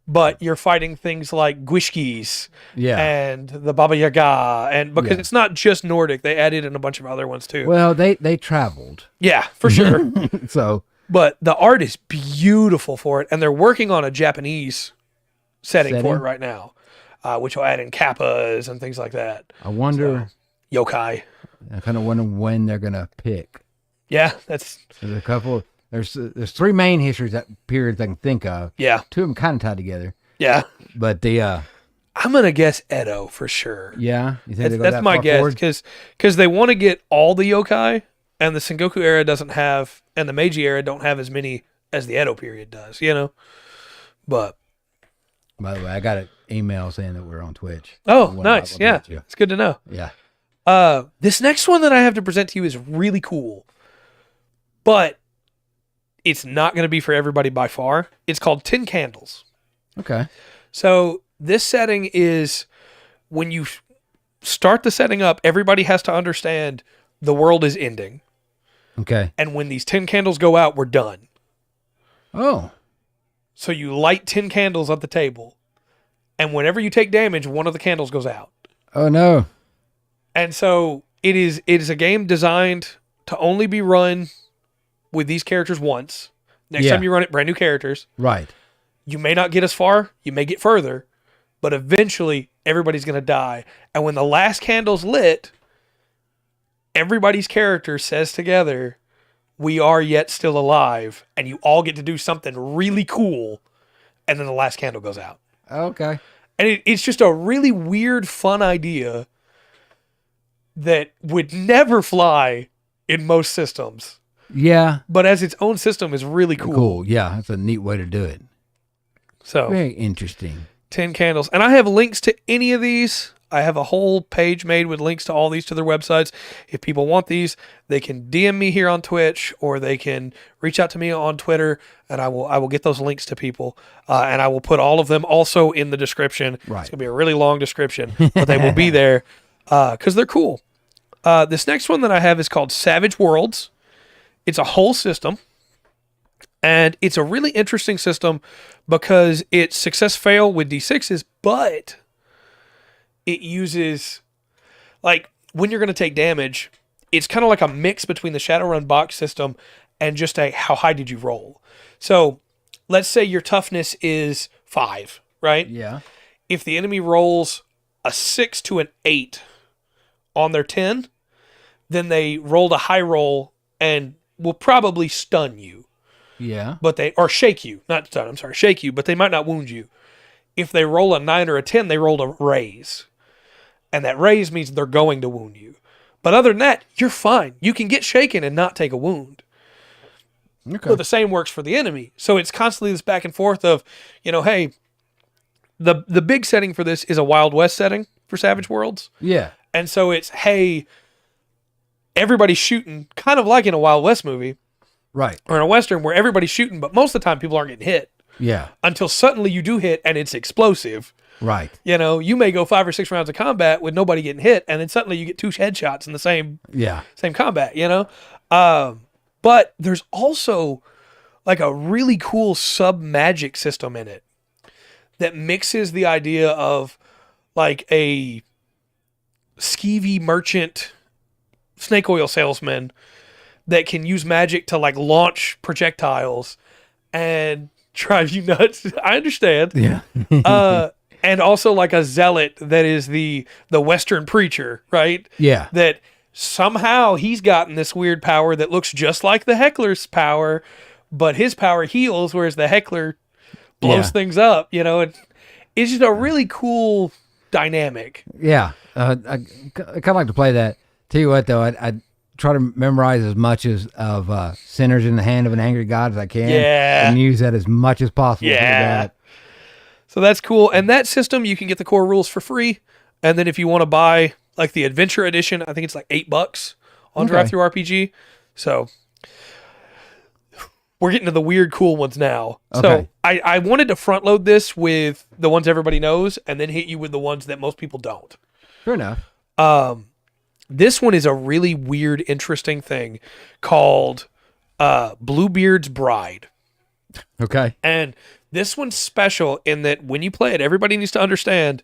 But you're fighting things like Gwishkis and the Baba Yaga. And because it's not just Nordic, they added in a bunch of other ones too. Well, they traveled. Yeah, for sure. So. But the art is beautiful for it. And they're working on a Japanese setting for it right now, which will add in kappas and things like that. I wonder. Yokai. I kind of wonder when they're gonna pick. Yeah, that's... There's a couple. There's three main histories that periods I can think of. Yeah. Two of them kind of tied together. Yeah. But the I'm going to guess Edo for sure. yeah, you think they go That's that my far guess forward? because they want to get all the yokai, and the Sengoku era doesn't have, and the Meiji era don't have as many as the Edo period does, you know? But, By the way, I got an email saying that we're on Twitch. oh, When nice. I will Yeah. meet you. It's good to know. Yeah. This next one that I have to present to you is really cool, but it's not going to be for everybody by far. It's called 10 Candles. Okay. So this setting is when you start the setting up, everybody has to understand the world is ending. Okay. And when these 10 candles go out, we're done. Oh. So you light 10 candles at the table. And whenever you take damage, one of the candles goes out. Oh no. And so it is a game designed to only be run with these characters once. Next Yeah. time you run it, brand new characters. Right. You may not get as far, you may get further, but eventually everybody's going to die. And when the last candle's lit, everybody's character says together, "We are yet still alive," and you all get to do something really cool, and then the last candle goes out. Okay. And it's just a really weird, fun idea that would never fly in most systems, Yeah. but as its own system is really cool. Cool. Yeah, that's a neat way to do it. So Very interesting. 10 candles. And I have links to any of these. I have a whole page made with links to all these to their websites. If people want these, they can DM me here on Twitch, or they can reach out to me on Twitter, and I will get those links to people. And I will put all of them also in the description. Right. It's going to be a really long description, but they will be there because they're cool. This next one that I have is called Savage Worlds. It's a whole system. And it's a really interesting system because it's success fail with D6s, but it uses, like, when you're going to take damage, it's kind of like a mix between the Shadowrun box system and just a how high did you roll. So let's say your toughness is 5, right? Yeah. If the enemy rolls a 6 to an 8 on their 10, then they rolled a high roll and will probably stun you. Yeah. But or shake you, not stun, I'm sorry, shake you, but they might not wound you. If they roll a 9 or a 10, they rolled a raise. And that raise means they're going to wound you. But other than that, you're fine. You can get shaken and not take a wound. Okay. But the same works for the enemy. So it's constantly this back and forth of, hey, the big setting for this is a Wild West setting for Savage Worlds. Yeah. And so it's, hey, everybody's shooting, kind of like in a Wild West movie, Right. or in a Western where everybody's shooting, but most of the time people aren't getting hit. Yeah. Until suddenly you do hit and it's explosive. Right. You may go 5 or 6 rounds of combat with nobody getting hit, and then suddenly you get 2 headshots in the same Yeah. combat, But there's also like a really cool sub-magic system in it that mixes the idea of like a skeevy merchant snake oil salesman that can use magic to like launch projectiles and drive you nuts. I understand. Yeah. And also like a zealot that is the Western preacher, right? Yeah. That somehow he's gotten this weird power that looks just like the heckler's power, but his power heals, whereas the heckler blows Yeah. things up, and it's just a really cool dynamic. Yeah. I kind of like to play that. Tell you what, though, I try to memorize as much of Sinners in the Hand of an Angry God as I can. Yeah. And use that as much as possible. Yeah. So that's cool. And that system, you can get the core rules for free. And then if you want to buy like the Adventure Edition, I think it's like $8 on Okay. Drive-Thru-RPG. So we're getting to the weird, cool ones now. Okay. So I wanted to front load this with the ones everybody knows and then hit you with the ones that most people don't. Fair enough. This one is a really weird, interesting thing called Bluebeard's Bride. Okay. And this one's special in that when you play it, everybody needs to understand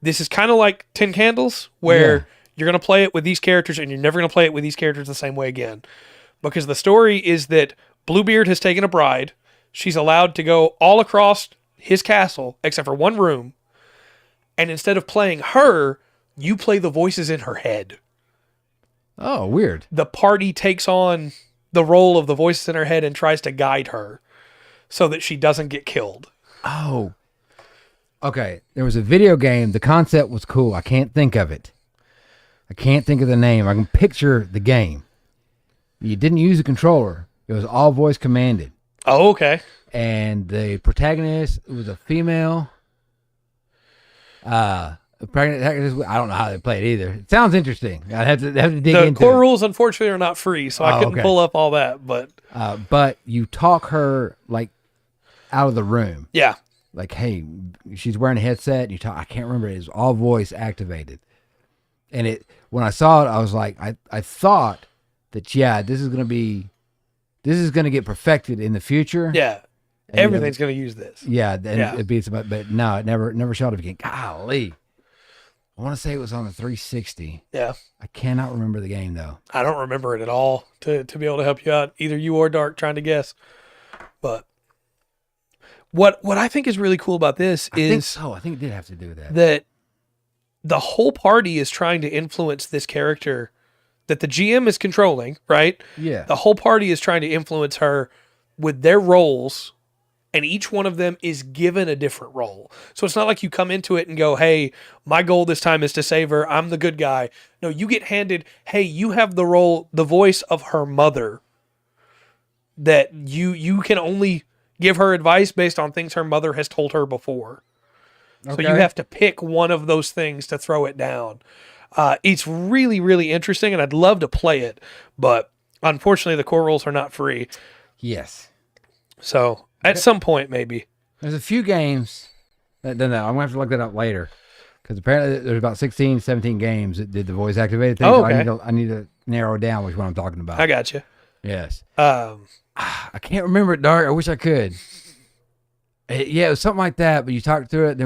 this is kind of like 10 Candles, where Yeah. you're going to play it with these characters and you're never going to play it with these characters the same way again. Because the story is that Bluebeard has taken a bride. She's allowed to go all across his castle except for one room. And instead of playing her, you play the voices in her head. Oh, weird. The party takes on the role of the voices in her head and tries to guide her so that she doesn't get killed. Oh. Okay. There was a video game. The concept was cool. I can't think of it. I can't think of the name. I can picture the game. You didn't use a controller. It was all voice commanded. Oh, okay. And the protagonist was a female. Protagonist, I don't know how they play it either. It sounds interesting. I'd have to dig into it. The core rules, unfortunately, are not free, so I couldn't pull up all that. But you talk her like out of the room. Yeah. Like, hey, she's wearing a headset. And you talk. I can't remember. It was all voice activated. And when I saw it, I was like, I thought that this is gonna get perfected in the future. Yeah. And everything's gonna use this. Yeah, it beats about, but no, it never showed up again. Golly, I want to say it was on the 360. Yeah. I cannot remember the game though. I don't remember it at all to be able to help you out, either you or Dark trying to guess. But what I think is really cool about this is I think it did have to do with that. That the whole party is trying to influence this character that the GM is controlling, right? Yeah. The whole party is trying to influence her with their roles, and each one of them is given a different role. So it's not like you come into it and go, hey, my goal this time is to save her. I'm the good guy. No, you get handed, hey, you have the role, the voice of her mother, that you can only give her advice based on things her mother has told her before. Okay. So you have to pick one of those things to throw it down. It's really, really interesting, and I'd love to play it, but unfortunately the core rules are not free. Yes. So at some point, maybe. There's a few games that done that. I'm going to have to look that up later, because apparently there's about 16, 17 games that did the voice activated thing. Oh, okay. So I need to narrow down which one I'm talking about. I got you. Yes. I can't remember it, Dark. I wish I could. It was something like that, but you talked through it.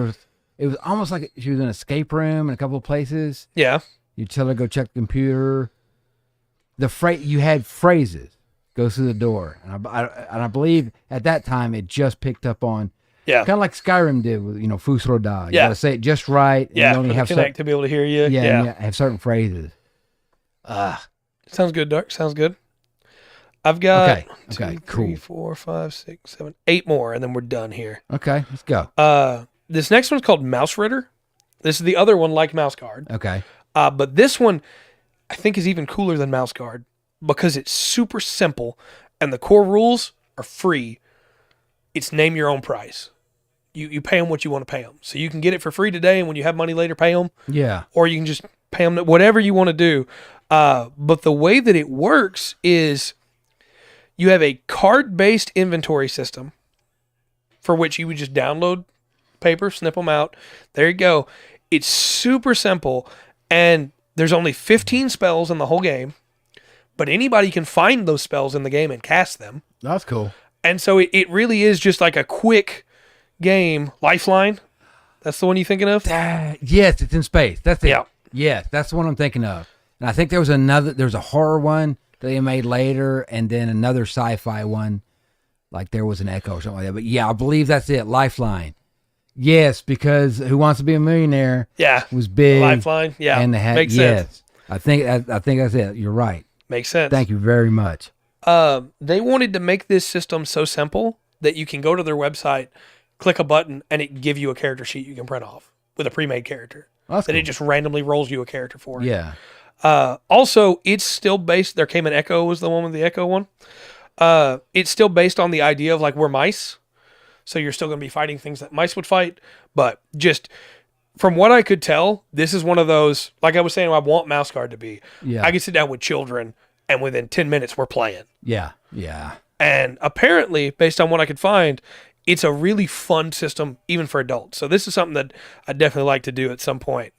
It was almost like she was in an escape room in a couple of places. Yeah. You tell her to go check the computer. You had phrases. Go through the door. And I believe at that time it just picked up on, kind of like Skyrim did with, Fusroda. You got to say it just right. And you only have connect to be able to hear you. Yeah. Have certain phrases. Sounds good, Dark. Sounds good. I've got okay, 2, 3, 4, 5, 6, 7, 8 more, and then we're done here. Okay, let's go. This next one's called Mouse Ritter. This is the other one like Mouse Guard. Okay. But this one I think is even cooler than Mouse Guard because it's super simple and the core rules are free. It's name your own price. You pay them what you want to pay them. So you can get it for free today, and when you have money later, pay them. Yeah. Or you can just pay them whatever you want to do. But the way that it works is you have a card-based inventory system for which you would just download paper, snip them out. There you go. It's super simple, and there's only 15 spells in the whole game, but anybody can find those spells in the game and cast them. That's cool. And so it really is just like a quick game. Lifeline, that's the one you're thinking of? Yes, it's in space. That's it. Yeah. Yes, that's the one I'm thinking of. And I think there was a horror one that they made later, and then another sci-fi one, like there was an Echo or something like that. But yeah, I believe that's it. Lifeline. Yes, because Who Wants to Be a Millionaire? Was big. Lifeline. Yeah, and they had makes sense. I think that's it. You're right. Makes sense. Thank you very much. They wanted to make this system so simple that you can go to their website, click a button, and it give you a character sheet you can print off with a pre-made character. That's that cool. It just randomly rolls you a character for it. Yeah. Also, it's still based. There came an Echo was the one with the Echo one. It's still based on the idea of like we're mice. So you're still going to be fighting things that mice would fight. But just from what I could tell, this is one of those, like I was saying, I want Mouse Guard to be. Yeah. I can sit down with children, and within 10 minutes, we're playing. Yeah. And apparently, based on what I could find, it's a really fun system, even for adults. So this is something that I'd definitely like to do at some point,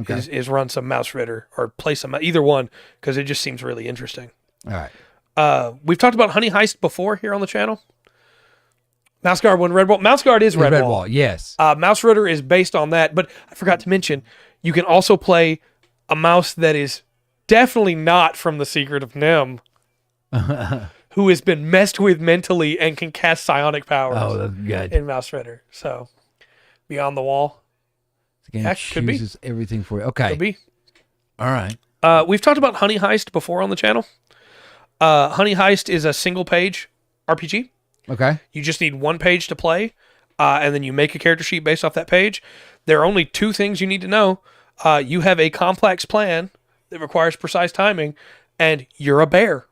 is run some Mouse Ritter or play some, either one, because it just seems really interesting. All right. We've talked about Honey Heist before here on the channel. Mouse Guard won Redwall. Mouse Guard is Redwall. Yes. Mouse Ritter is based on that, but I forgot to mention, you can also play a mouse that is definitely not from The Secret of Nim, who has been messed with mentally and can cast psionic powers. Oh, that's good. In Mouse Ritter. So, Beyond the Wall. The game chooses everything for you. Okay. Could be. All right. We've talked about Honey Heist before on the channel. Honey Heist is a single page RPG. Okay. You just need one page to play, and then you make a character sheet based off that page. There are only two things you need to know. You have a complex plan that requires precise timing, and you're a bear.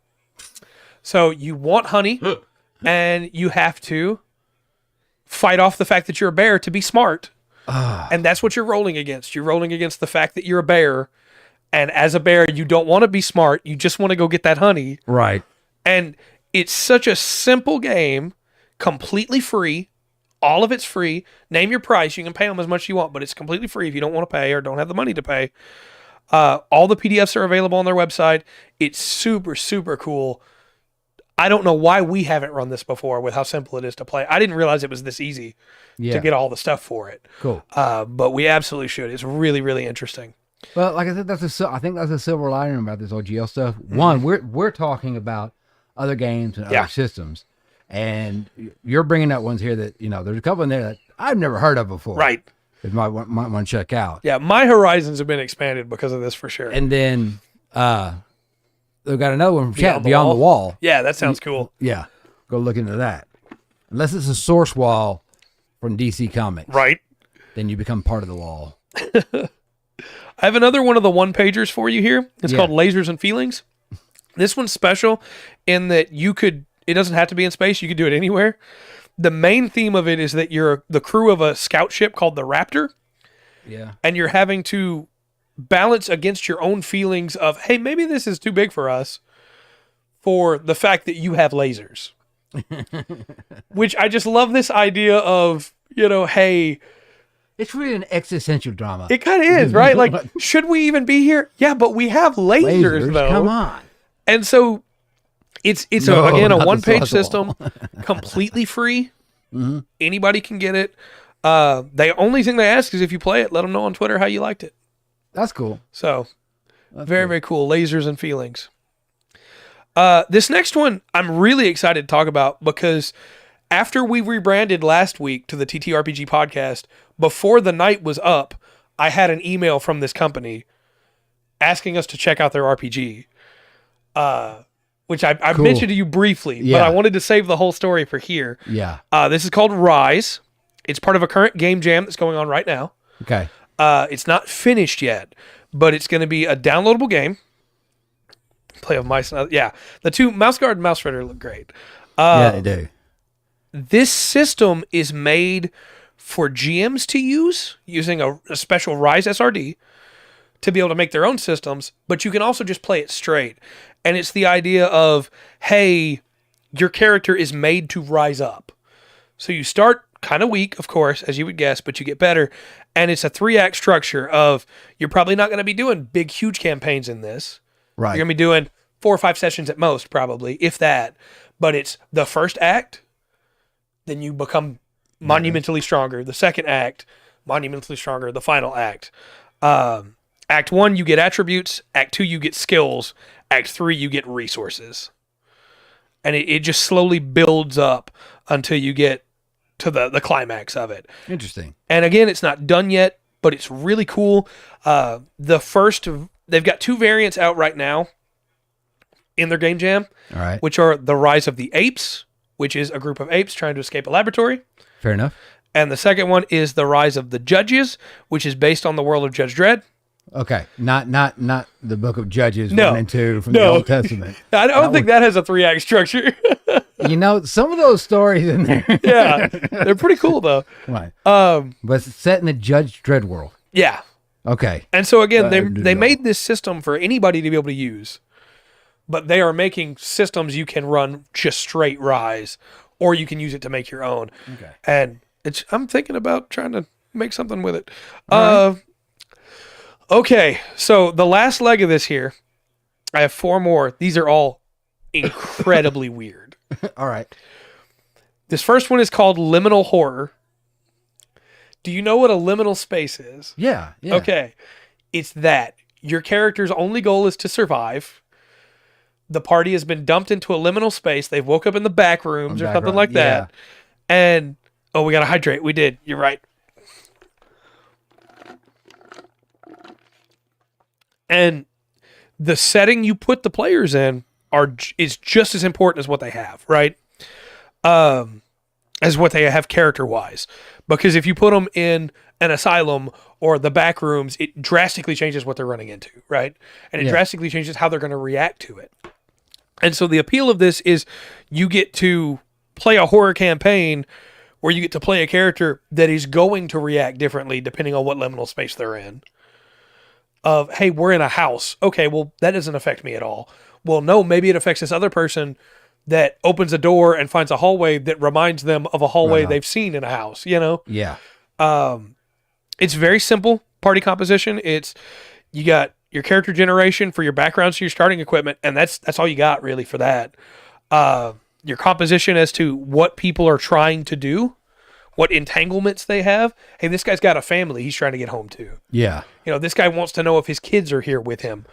So you want honey, and you have to fight off the fact that you're a bear to be smart. And that's what you're rolling against. You're rolling against the fact that you're a bear, and as a bear, you don't want to be smart. You just want to go get that honey. Right. And it's such a simple game, completely free. All of it's free. Name your price. You can pay them as much as you want, but it's completely free if you don't want to pay or don't have the money to pay. All the PDFs are available on their website. It's super, super cool. I don't know why we haven't run this before with how simple it is to play. I didn't realize it was this easy to get all the stuff for it. Cool. But we absolutely should. It's really, really interesting. Well, like I said, I think that's a silver lining about this OGL stuff. One, we're talking about other games and other systems, and you're bringing up ones here that there's a couple in there that I've never heard of before. Right. That might want to check out. Yeah, my horizons have been expanded because of this for sure. And then they've got another one from chat, Beyond the Wall. Yeah, that sounds cool. Yeah, go look into that. Unless it's a source wall from DC Comics, right? Then you become part of the wall. I have another one of the one-pagers for you here. It's called Lasers and Feelings. This one's special in that it doesn't have to be in space. You could do it anywhere. The main theme of it is that you're the crew of a scout ship called the Raptor. Yeah. And you're having to balance against your own feelings of, hey, maybe this is too big for us, for the fact that you have lasers. Which I just love this idea of, hey... It's really an existential drama. It kind of is, right? Like, should we even be here? Yeah, but we have lasers though. Come on. And so it's again a one-page system, completely free. Mm-hmm. Anybody can get it. The only thing they ask is if you play it, let them know on Twitter how you liked it. That's cool. So, very cool. Lasers and Feelings. This next one I'm really excited to talk about because after we rebranded last week to the TTRPG podcast, before the night was up, I had an email from this company asking us to check out their RPG, which I mentioned to you briefly, but I wanted to save the whole story for here. Yeah. This is called Rise. It's part of a current game jam that's going on right now. Okay. It's not finished yet, but it's going to be a downloadable game. Play with mice. Yeah. The two, Mouse Guard and Mouse Rider, look great. Yeah, they do. This system is made for GMs to use using a special Rise SRD to be able to make their own systems, but you can also just play it straight. And it's the idea of, hey, your character is made to rise up. So you start kind of weak, of course, as you would guess, but you get better. And it's a 3-act structure of, you're probably not going to be doing big, huge campaigns in this. Right. You're going to be doing 4 or 5 sessions at most, probably, if that. But it's the first act, then you become monumentally stronger. The second act, monumentally stronger. The final act. Act 1, you get attributes. Act 2, you get skills. Act 3, you get resources. And it just slowly builds up until you get to the climax of it. Interesting. And again, it's not done yet, but it's really cool. They've got 2 variants out right now in their game jam. All right. Which are the Rise of the Apes, which is a group of apes trying to escape a laboratory. Fair enough. And the second one is the Rise of the Judges, which is based on the world of Judge Dredd. Okay, not the Book of Judges 1 and 2 from the Old Testament. I don't think that has a 3-act structure. Some of those stories in there. Yeah, they're pretty cool though. Right. But it's set in the Judge Dredd world. Yeah. Okay. And so again, they made this system for anybody to be able to use, but they are making systems you can run just straight Rise, or you can use it to make your own. Okay. And I'm thinking about trying to make something with it. All right. Okay, so the last leg of this here, I have 4 more. These are all incredibly weird. All right. This first one is called Liminal Horror. Do you know what a liminal space is? Yeah. Okay. It's that. Your character's only goal is to survive. The party has been dumped into a liminal space. They've woke up in the back rooms or something like that. And, we got to hydrate. We did. You're right. And the setting you put the players in is just as important as what they have, right? As what they have character wise, because if you put them in an asylum or the back rooms, it drastically changes what they're running into, right? And it drastically changes how they're going to react to it. And so the appeal of this is you get to play a horror campaign where you get to play a character that is going to react differently depending on what liminal space they're in. Of, hey, we're in a house. Okay, well, that doesn't affect me at all. Well, no, maybe it affects this other person that opens a door and finds a hallway that reminds them of a hallway they've seen in a house, you know? Yeah. It's very simple party composition. It's, you got your character generation for your background, so your starting equipment, and that's all you got really for that. Your composition as to what people are trying to do, what entanglements they have. Hey, this guy's got a family he's trying to get home to. Yeah. You know, this guy wants to know if his kids are here with him.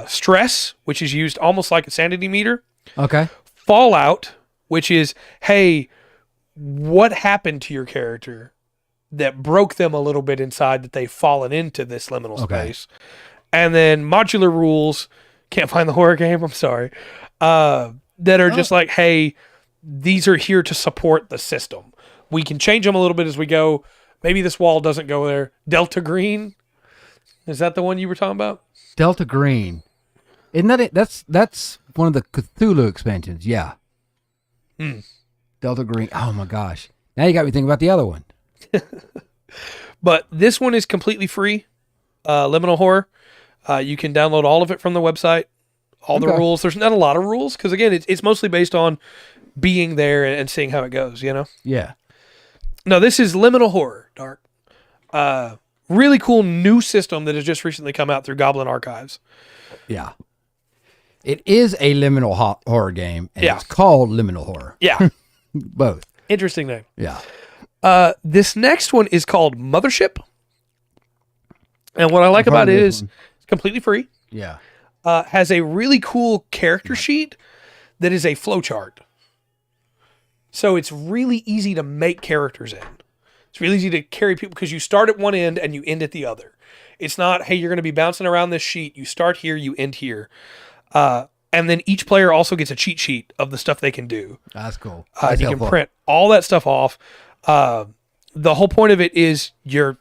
Stress, which is used almost like a sanity meter. Okay. Fallout, which is, hey, what happened to your character that broke them a little bit inside that they've fallen into this liminal space. And then modular rules, can't find the horror game, I'm sorry, that are just like, hey, these are here to support the system. We can change them a little bit as we go. Maybe this wall doesn't go there. Delta Green, is that the one you were talking about? Delta Green. Isn't that it? That's one of the Cthulhu expansions. Yeah. Delta Green. Oh my gosh. Now you got me thinking about the other one. But this one is completely free. Liminal Horror. You can download all of it from the website. All the rules. There's not a lot of rules because, again, it's mostly based on being there and seeing how it goes, you know? Yeah. No, this is Liminal Horror, Dark. Really cool new system that has just recently come out through Goblin Archives. Yeah. It is a liminal horror game, and it's called Liminal Horror. Yeah. Both. Interesting name. Yeah. This next one is called Mothership. And what I like about it is it's completely free. Yeah. Has a really cool character sheet that is a flowchart. So it's really easy to make characters in. It's really easy to carry people because you start at one end and you end at the other. It's not, hey, you're going to be bouncing around this sheet. You start here, you end here. And then each player also gets a cheat sheet of the stuff they can do. That's cool. You can print all that stuff off. The whole point of it is you're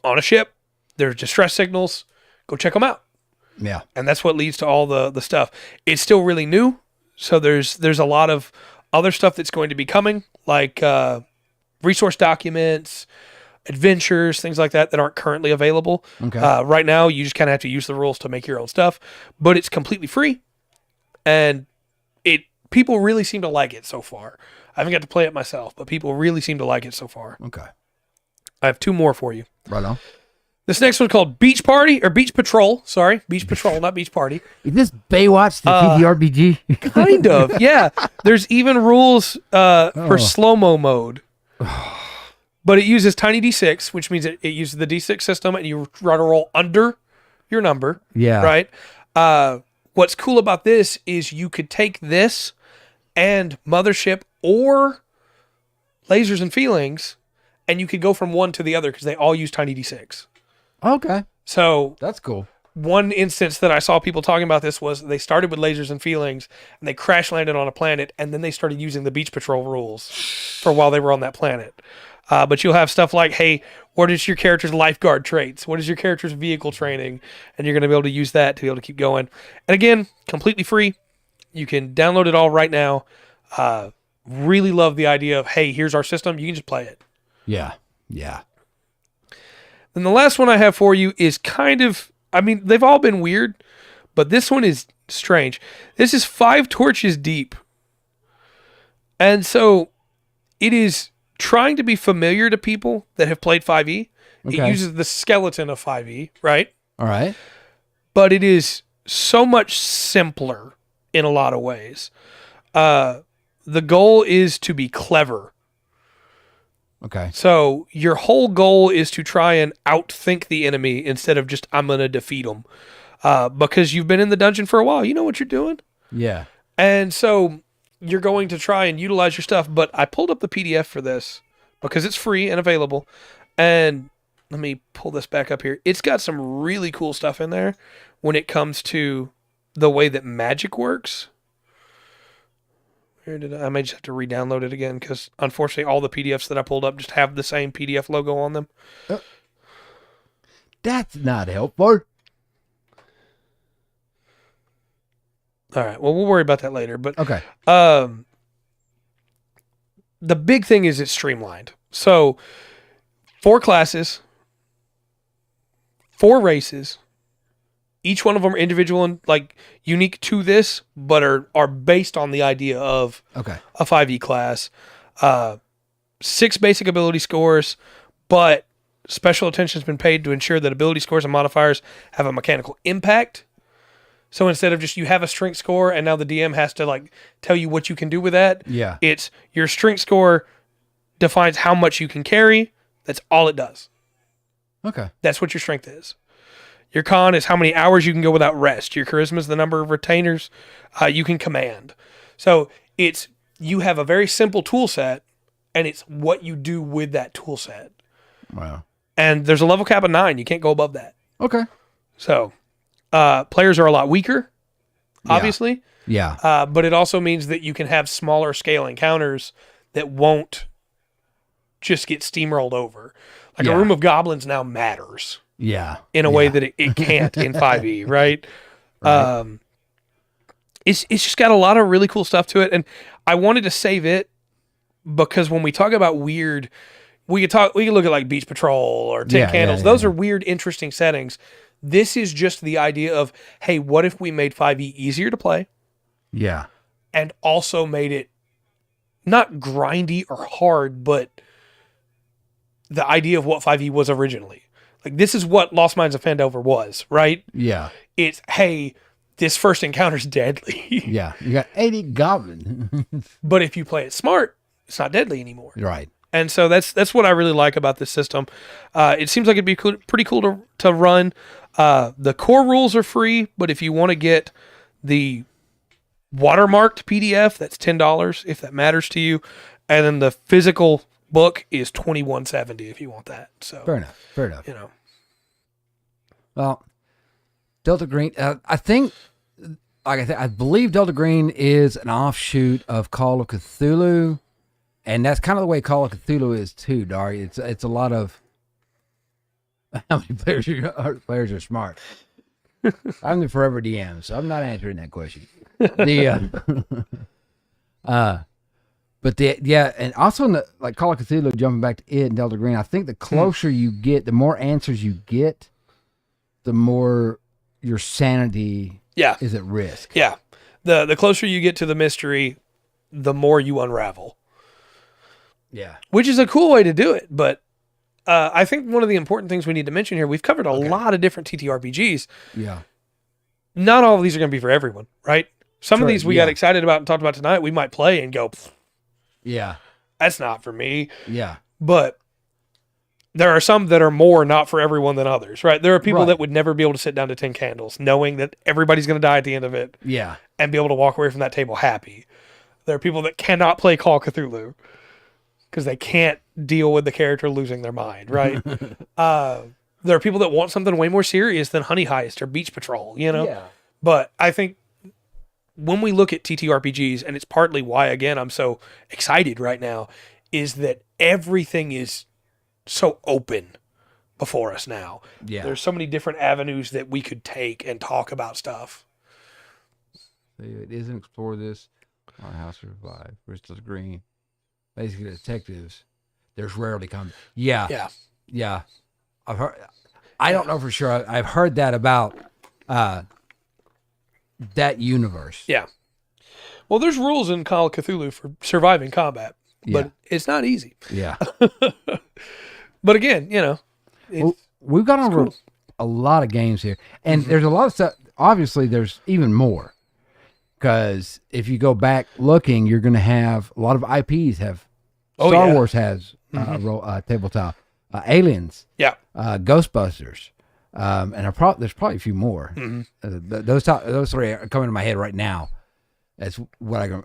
on a ship. There's distress signals. Go check them out. Yeah. And that's what leads to all the stuff. It's still really new. So there's a lot of other stuff that's going to be coming, like resource documents, adventures, things like that aren't currently available. Okay. Right now, you just kind of have to use the rules to make your own stuff, but it's completely free, and people really seem to like it so far. I haven't got to play it myself, but people really seem to like it so far. Okay. I have two more for you. Right on. This next one's called Beach Party, or Beach Patrol. Sorry, Beach Patrol, not Beach Party. Is this Baywatch, the TTRPG? Kind of, yeah. There's even rules for slow-mo mode. But it uses tiny D6, which means it uses the D6 system, and you run a roll under your number. Yeah. Right? What's cool about this is you could take this and Mothership or Lasers and Feelings, and you could go from one to the other because they all use tiny D6. Okay. So that's cool. One instance that I saw people talking about this was they started with Lasers and Feelings, and they crash landed on a planet, and then they started using the Beach Patrol rules for while they were on that planet. But you'll have stuff like, hey, what is your character's lifeguard traits? What is your character's vehicle training? And you're going to be able to use that to be able to keep going. And again, completely free. You can download it all right now. Really love the idea of, hey, here's our system. You can just play it. Yeah. Yeah. Then the last one I have for you is kind of, I mean, they've all been weird, but this one is strange. This is 5 Torches Deep. And so it is trying to be familiar to people that have played 5e. Okay. It uses the skeleton of 5e, right? All right. But it is so much simpler in a lot of ways. The goal is to be clever. Okay. So your whole goal is to try and outthink the enemy instead of just, I'm going to defeat them. Because you've been in the dungeon for a while. You know what you're doing. Yeah. And so you're going to try and utilize your stuff. But I pulled up the PDF for this because it's free and available. And let me pull this back up here. It's got some really cool stuff in there when it comes to the way that Magic works. I may just have to re-download it again because unfortunately all the PDFs that I pulled up just have the same PDF logo on them. That's not helpful. All right. Well, we'll worry about that later. But Okay. The big thing is it's streamlined. So 4 classes, 4 races. Each one of them are individual and like unique to this, but are based on the idea of a 5e class. 6 basic ability scores, but special attention has been paid to ensure that ability scores and modifiers have a mechanical impact. So instead of just you have a strength score and now the DM has to like tell you what you can do with that, it's your strength score defines how much you can carry. That's all it does. Okay. That's what your strength is. Your con is how many hours you can go without rest. Your charisma is the number of retainers you can command. So it's you have a very simple tool set, and it's what you do with that tool set. Wow. And there's a level cap of 9. You can't go above that. Okay. So players are a lot weaker, obviously. Yeah. But it also means that you can have smaller scale encounters that won't just get steamrolled over. Like a room of goblins now matters. Yeah. In a way that it can't in 5e, right? It's just got a lot of really cool stuff to it. And I wanted to save it because when we talk about weird, we could look at like Beach Patrol or Tin Candles. Those are weird, interesting settings. This is just the idea of, hey, what if we made 5e easier to play? Yeah. And also made it not grindy or hard, but the idea of what 5e was originally. Like, this is what Lost Mines of Phandelver was, right? Yeah. It's, hey, this first encounter's deadly. Yeah. You got 80 goblins. But if you play it smart, it's not deadly anymore. Right. And so that's what I really like about this system. It seems like it'd be pretty cool to run. The core rules are free, but if you want to get the watermarked PDF, that's $10 if that matters to you. And then the physical book is $21.70 if you want that. So Fair enough. You know. Well, Delta Green, I think, like I believe Delta Green is an offshoot of Call of Cthulhu, and that's kind of the way Call of Cthulhu is too, Dari. It's a lot of how many players are smart. I'm the forever DM, so I'm not answering that question. And also in the, like Call of Cthulhu, jumping back to it and Delta Green, I think the closer you get, the more answers you get, the more your sanity is at risk. Yeah. The closer you get to the mystery, the more you unravel. Yeah. Which is a cool way to do it, but I think one of the important things we need to mention here, we've covered a lot of different TTRPGs. Yeah. Not all of these are going to be for everyone, right? Some of these we got excited about and talked about tonight, we might play and go, yeah, that's not for me. Yeah. But there are some that are more not for everyone than others, right? There are people that would never be able to sit down to 10 candles knowing that everybody's going to die at the end of it. Yeah. And be able to walk away from that table happy. There are people that cannot play Call of Cthulhu because they can't deal with the character losing their mind, right? There are people that want something way more serious than Honey Heist or Beach Patrol, you know? Yeah. But I think when we look at TTRPGs, and it's partly why, again, I'm so excited right now, is that everything is so open before us now. Yeah. There's so many different avenues that we could take and talk about stuff. It isn't explore this. Our house survive. Bristol's Green. Basically, detectives. There's rarely combat. Yeah. Yeah. Yeah. I've heard. I don't know for sure. I've heard that about that universe. Yeah. Well, there's rules in Call of Cthulhu for surviving combat, but it's not easy. Yeah. But again, you know, we've gone over a lot of games here, and there's a lot of stuff. Obviously, there's even more because if you go back looking, you're going to have a lot of IPs have. Star Wars has tabletop. Aliens. Yeah. Ghostbusters. And there's probably a few more. Those three are coming to my head right now. That's what I can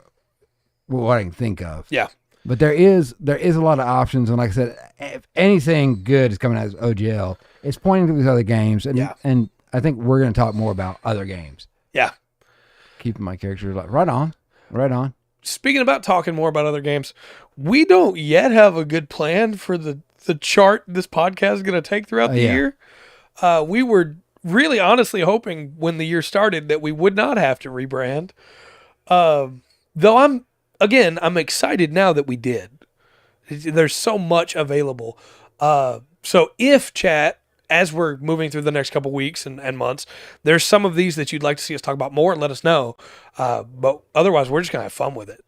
think of. Yeah. But there is a lot of options, and like I said, if anything good is coming out of OGL, it's pointing to these other games, and I think we're going to talk more about other games. Yeah. keeping my characters alive. Right on. Right on. Speaking about talking more about other games, we don't yet have a good plan for the chart this podcast is going to take throughout the year. We were really honestly hoping when the year started that we would not have to rebrand. Though I'm excited now that we did. There's so much available. So if chat, as we're moving through the next couple weeks and months, there's some of these that you'd like to see us talk about more, let us know. But otherwise, we're just going to have fun with it.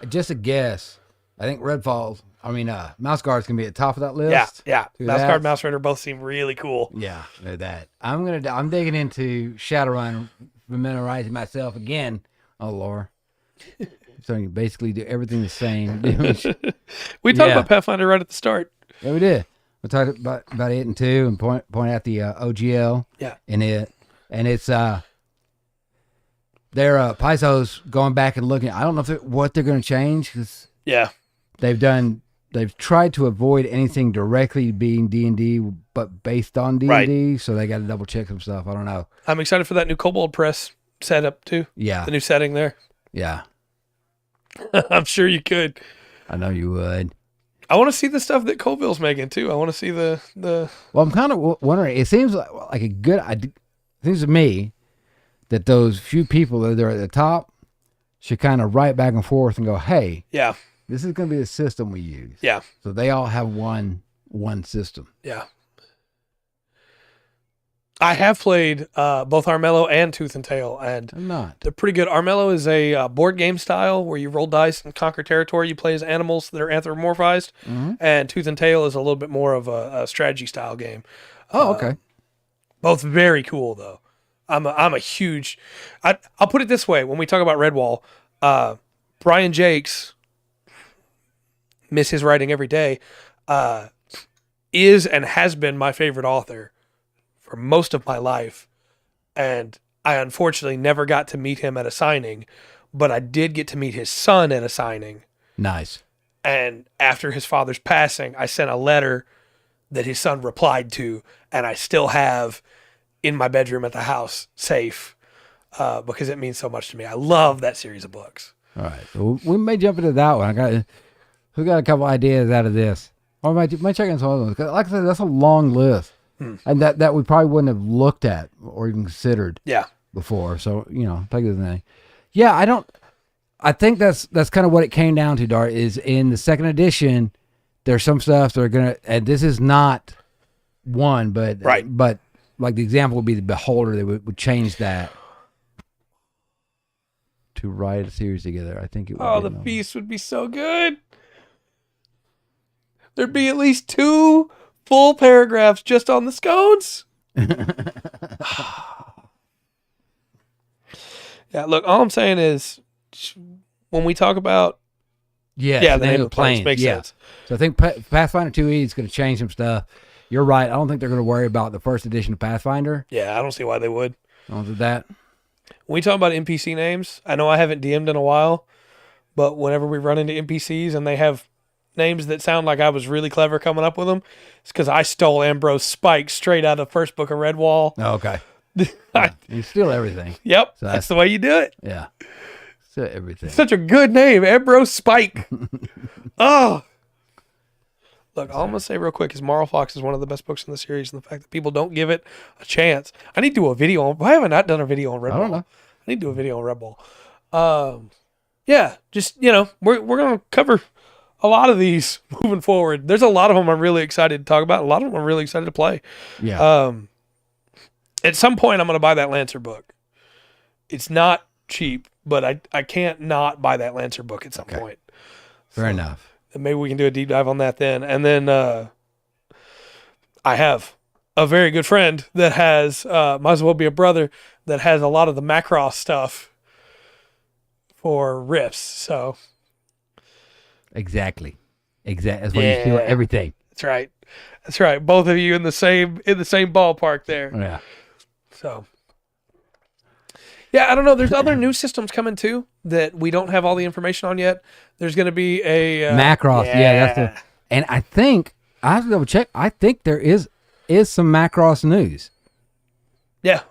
Just a guess. I think Mouse Guard's going to be at the top of that list. Yeah. Mouse Guard, Mouse Raider both seem really cool. Yeah, know that. I'm digging into Shadowrun, familiarizing myself again. Oh, Lord. So you basically do everything the same. We talked about Pathfinder right at the start. Yeah, we did. We talked about it and 2 and point out the OGL in it. And it's Paizo's going back and looking. I don't know what they're going to change because they've tried to avoid anything directly being D&D but based on D&D, so they got to double check some stuff. I don't know. I'm excited for that new Kobold Press setup too. Yeah. The new setting there. Yeah. I'm sure you could. I know you would. I want to see the stuff that Colville's making too. I want to see the. Well, I'm kind of wondering. It seems like a good idea. It seems to me that those few people that are at the top should kind of write back and forth and go, "Hey, this is going to be the system we use." Yeah. So they all have one system. Yeah. I have played both Armello and Tooth and Tail, and they're pretty good. Armello is a board game style where you roll dice and conquer territory. You play as animals that are anthropomorphized, and Tooth and Tail is a little bit more of a strategy style game. Oh, okay. Both very cool though. I'm a huge. I'll put it this way: when we talk about Redwall, Brian Jakes, miss his writing every day, is and has been my favorite author for most of my life, and I unfortunately never got to meet him at a signing, but I did get to meet his son at a signing. Nice. And after his father's passing, I sent a letter that his son replied to, and I still have in my bedroom at the house, safe, because it means so much to me. I love that series of books. All right, so we may jump into that one. We got a couple ideas out of this, or might check in some other ones. Like I said, that's a long list. And that we probably wouldn't have looked at or even considered before. So, take it as anything. Yeah, I think that's kind of what it came down to, Dart, is in the second edition, there's some stuff that are going to, and this is not one, but like the example would be the Beholder, they would change that to write a series together. I think it would. Oh, the Feast would be so good. There'd be at least 2 full paragraphs just on the scones. Yeah, look, all I'm saying is when we talk about the name of the planes makes sense. So I think Pathfinder 2E is going to change some stuff. You're right. I don't think they're going to worry about the first edition of Pathfinder. Yeah, I don't see why they would. I don't do that. When we talk about NPC names, I know I haven't DM'd in a while, but whenever we run into NPCs and they have names that sound like I was really clever coming up with them, it's because I stole Ambrose Spike straight out of the first book of Redwall. Oh, okay. You steal everything. Yep, so that's the way you do it. Yeah. Steal everything. Such a good name, Ambrose Spike. Oh. Look, all I'm going to say real quick is Moral Fox is one of the best books in the series, and the fact that people don't give it a chance. I need to do a video on... Why have I not done a video on Redwall? I don't know. I need to do a video on Redwall. Yeah, just, we're going to cover a lot of these moving forward. There's a lot of them I'm really excited to talk about. A lot of them I'm really excited to play. Yeah. At some point, I'm going to buy that Lancer book. It's not cheap, but I can't not buy that Lancer book at some point. Fair enough. And maybe we can do a deep dive on that then. And then I have a very good friend that has, might as well be a brother, that has a lot of the Macross stuff for Riffs. So... Exactly. That's why you steal everything. That's right. Both of you in the same ballpark there. Yeah. So. Yeah, I don't know. There's other new systems coming too that we don't have all the information on yet. There's going to be a Macross. That's and I think I have to double check. I think there is some Macross news. Yeah.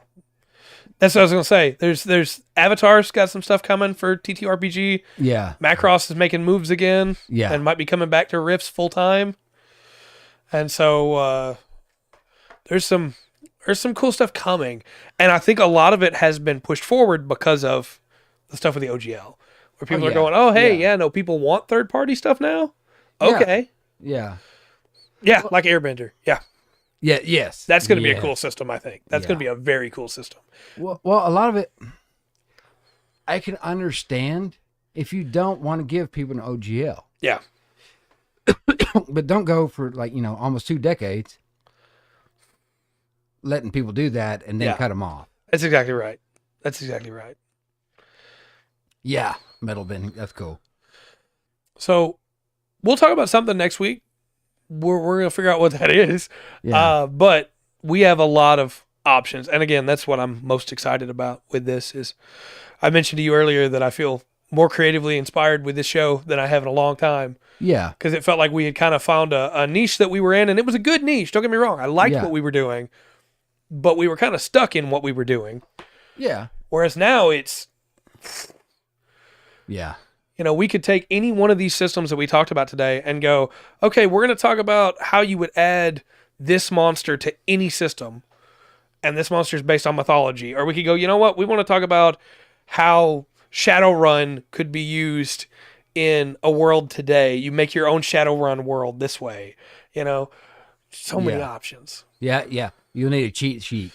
That's what I was gonna say. There's Avatar's got some stuff coming for TTRPG. Yeah. Macross is making moves again. Yeah. And might be coming back to Rifts full time. And so there's some cool stuff coming. And I think a lot of it has been pushed forward because of the stuff with the OGL. Where people are going, oh hey, no, people want third party stuff now? Okay. Yeah. Yeah, like Airbender. Yeah. Yeah, yes. That's gonna be a cool system, I think. That's gonna be a very cool system. Well, a lot of it I can understand if you don't want to give people an OGL. Yeah. But don't go for almost 2 decades letting people do that and then cut them off. That's exactly right. Yeah, metal bending. That's cool. So we'll talk about something next week. We're gonna figure out what that is. Yeah. But we have a lot of options, and again, that's what I'm most excited about with this. Is I mentioned to you earlier that I feel more creatively inspired with this show than I have in a long time. Yeah. Because it felt like we had kind of found a niche that we were in, and it was a good niche. Don't get me wrong. I liked what we were doing, but we were kind of stuck in what we were doing. Yeah. Whereas now it's, yeah. We could take any one of these systems that we talked about today and go, okay, we're going to talk about how you would add this monster to any system. And this monster is based on mythology. Or we could go, you know what? We want to talk about how Shadowrun could be used in a world today. You make your own Shadowrun world this way. So many options. Yeah, yeah. You'll need a cheat sheet.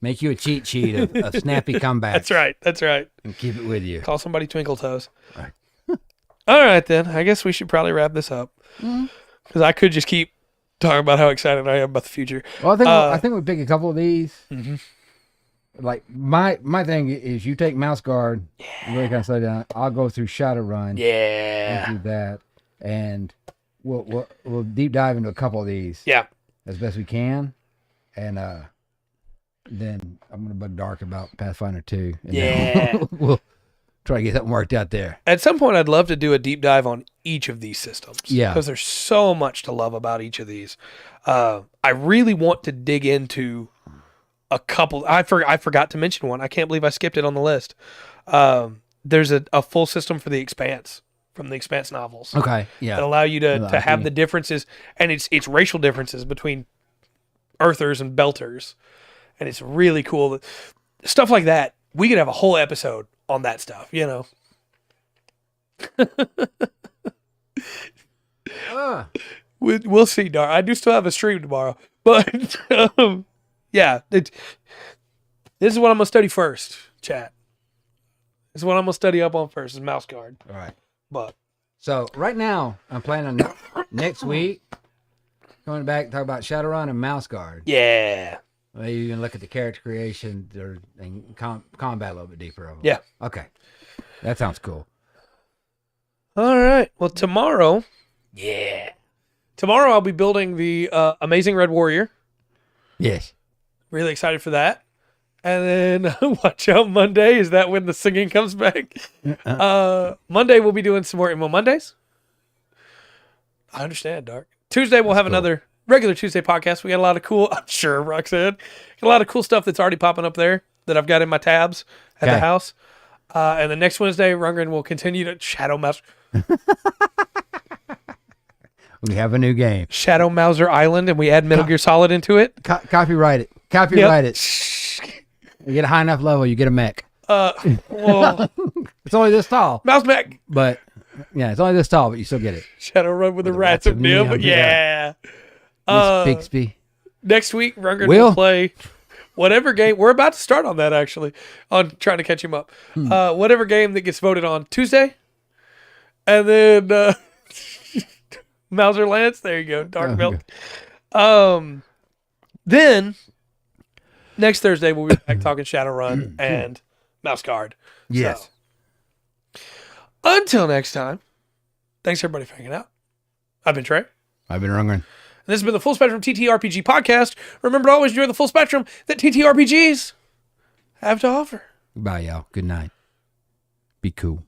Make you a cheat sheet of snappy comebacks. That's right. And keep it with you. Call somebody Twinkle Toes. Right. All right, then. I guess we should probably wrap this up. Because I could just keep talking about how excited I am about the future. Well, I think we pick a couple of these. Mm-hmm. Like, my thing is you take Mouse Guard, really kind of slow down. I'll go through Shadowrun. Yeah. And do that. And we'll deep dive into a couple of these. Yeah. As best we can. And then I'm going to bug Dark about Pathfinder 2. And then we'll try to get something worked out there. At some point, I'd love to do a deep dive on each of these systems. Yeah. Because there's so much to love about each of these. I really want to dig into a couple. I forgot to mention one. I can't believe I skipped it on the list. There's a full system for the Expanse, from the Expanse novels. Okay, yeah. That allow you to have the differences, and it's racial differences between Earthers and Belters. And it's really cool. Stuff like that, we could have a whole episode on that stuff, We'll see, Dar. I do still have a stream tomorrow. But, yeah. This is what I'm going to study first, chat. This is what I'm going to study up on first, is Mouse Guard. All right. But so, right now, I'm planning on next week, going back to talk about Shadowrun and Mouse Guard. Yeah. Well, you can look at the character creation and combat a little bit deeper. Yeah. Okay. That sounds cool. All right. Well, tomorrow I'll be building the Amazing Red Warrior. Yes. Really excited for that. And then watch out Monday. Is that when the singing comes back? Monday we'll be doing some more MMO Mondays. I understand, Dark. Tuesday we'll have another regular Tuesday podcast. We got a lot of cool, I'm sure, Roxanne, got a lot of cool stuff that's already popping up there that I've got in my tabs at the house. And the next Wednesday, Rundgren will continue to Shadow Mouse. We have a new game. Shadow Mouser Island, and we add Metal Gear Solid into it. Copyright it. Copyright it. You get a high enough level, you get a mech. Well, it's only this tall. Mouse mech. But, yeah, it's only this tall, but you still get it. Shadowrun with the Rats of Nim. Yeah. Miss Bixby. Next week, Rundgren will play whatever game. We're about to start on that, actually, on trying to catch him up. Whatever game that gets voted on Tuesday. And then Mouser Lance. There you go. Dark Milk. Then next Thursday, we'll be back talking Shadowrun and Mouse Guard. Yes. So, until next time, thanks everybody for hanging out. I've been Trey. I've been Rundgren. And this has been the Full Spectrum TTRPG podcast. Remember to always enjoy the full spectrum that TTRPGs have to offer. Bye, y'all. Good night. Be cool.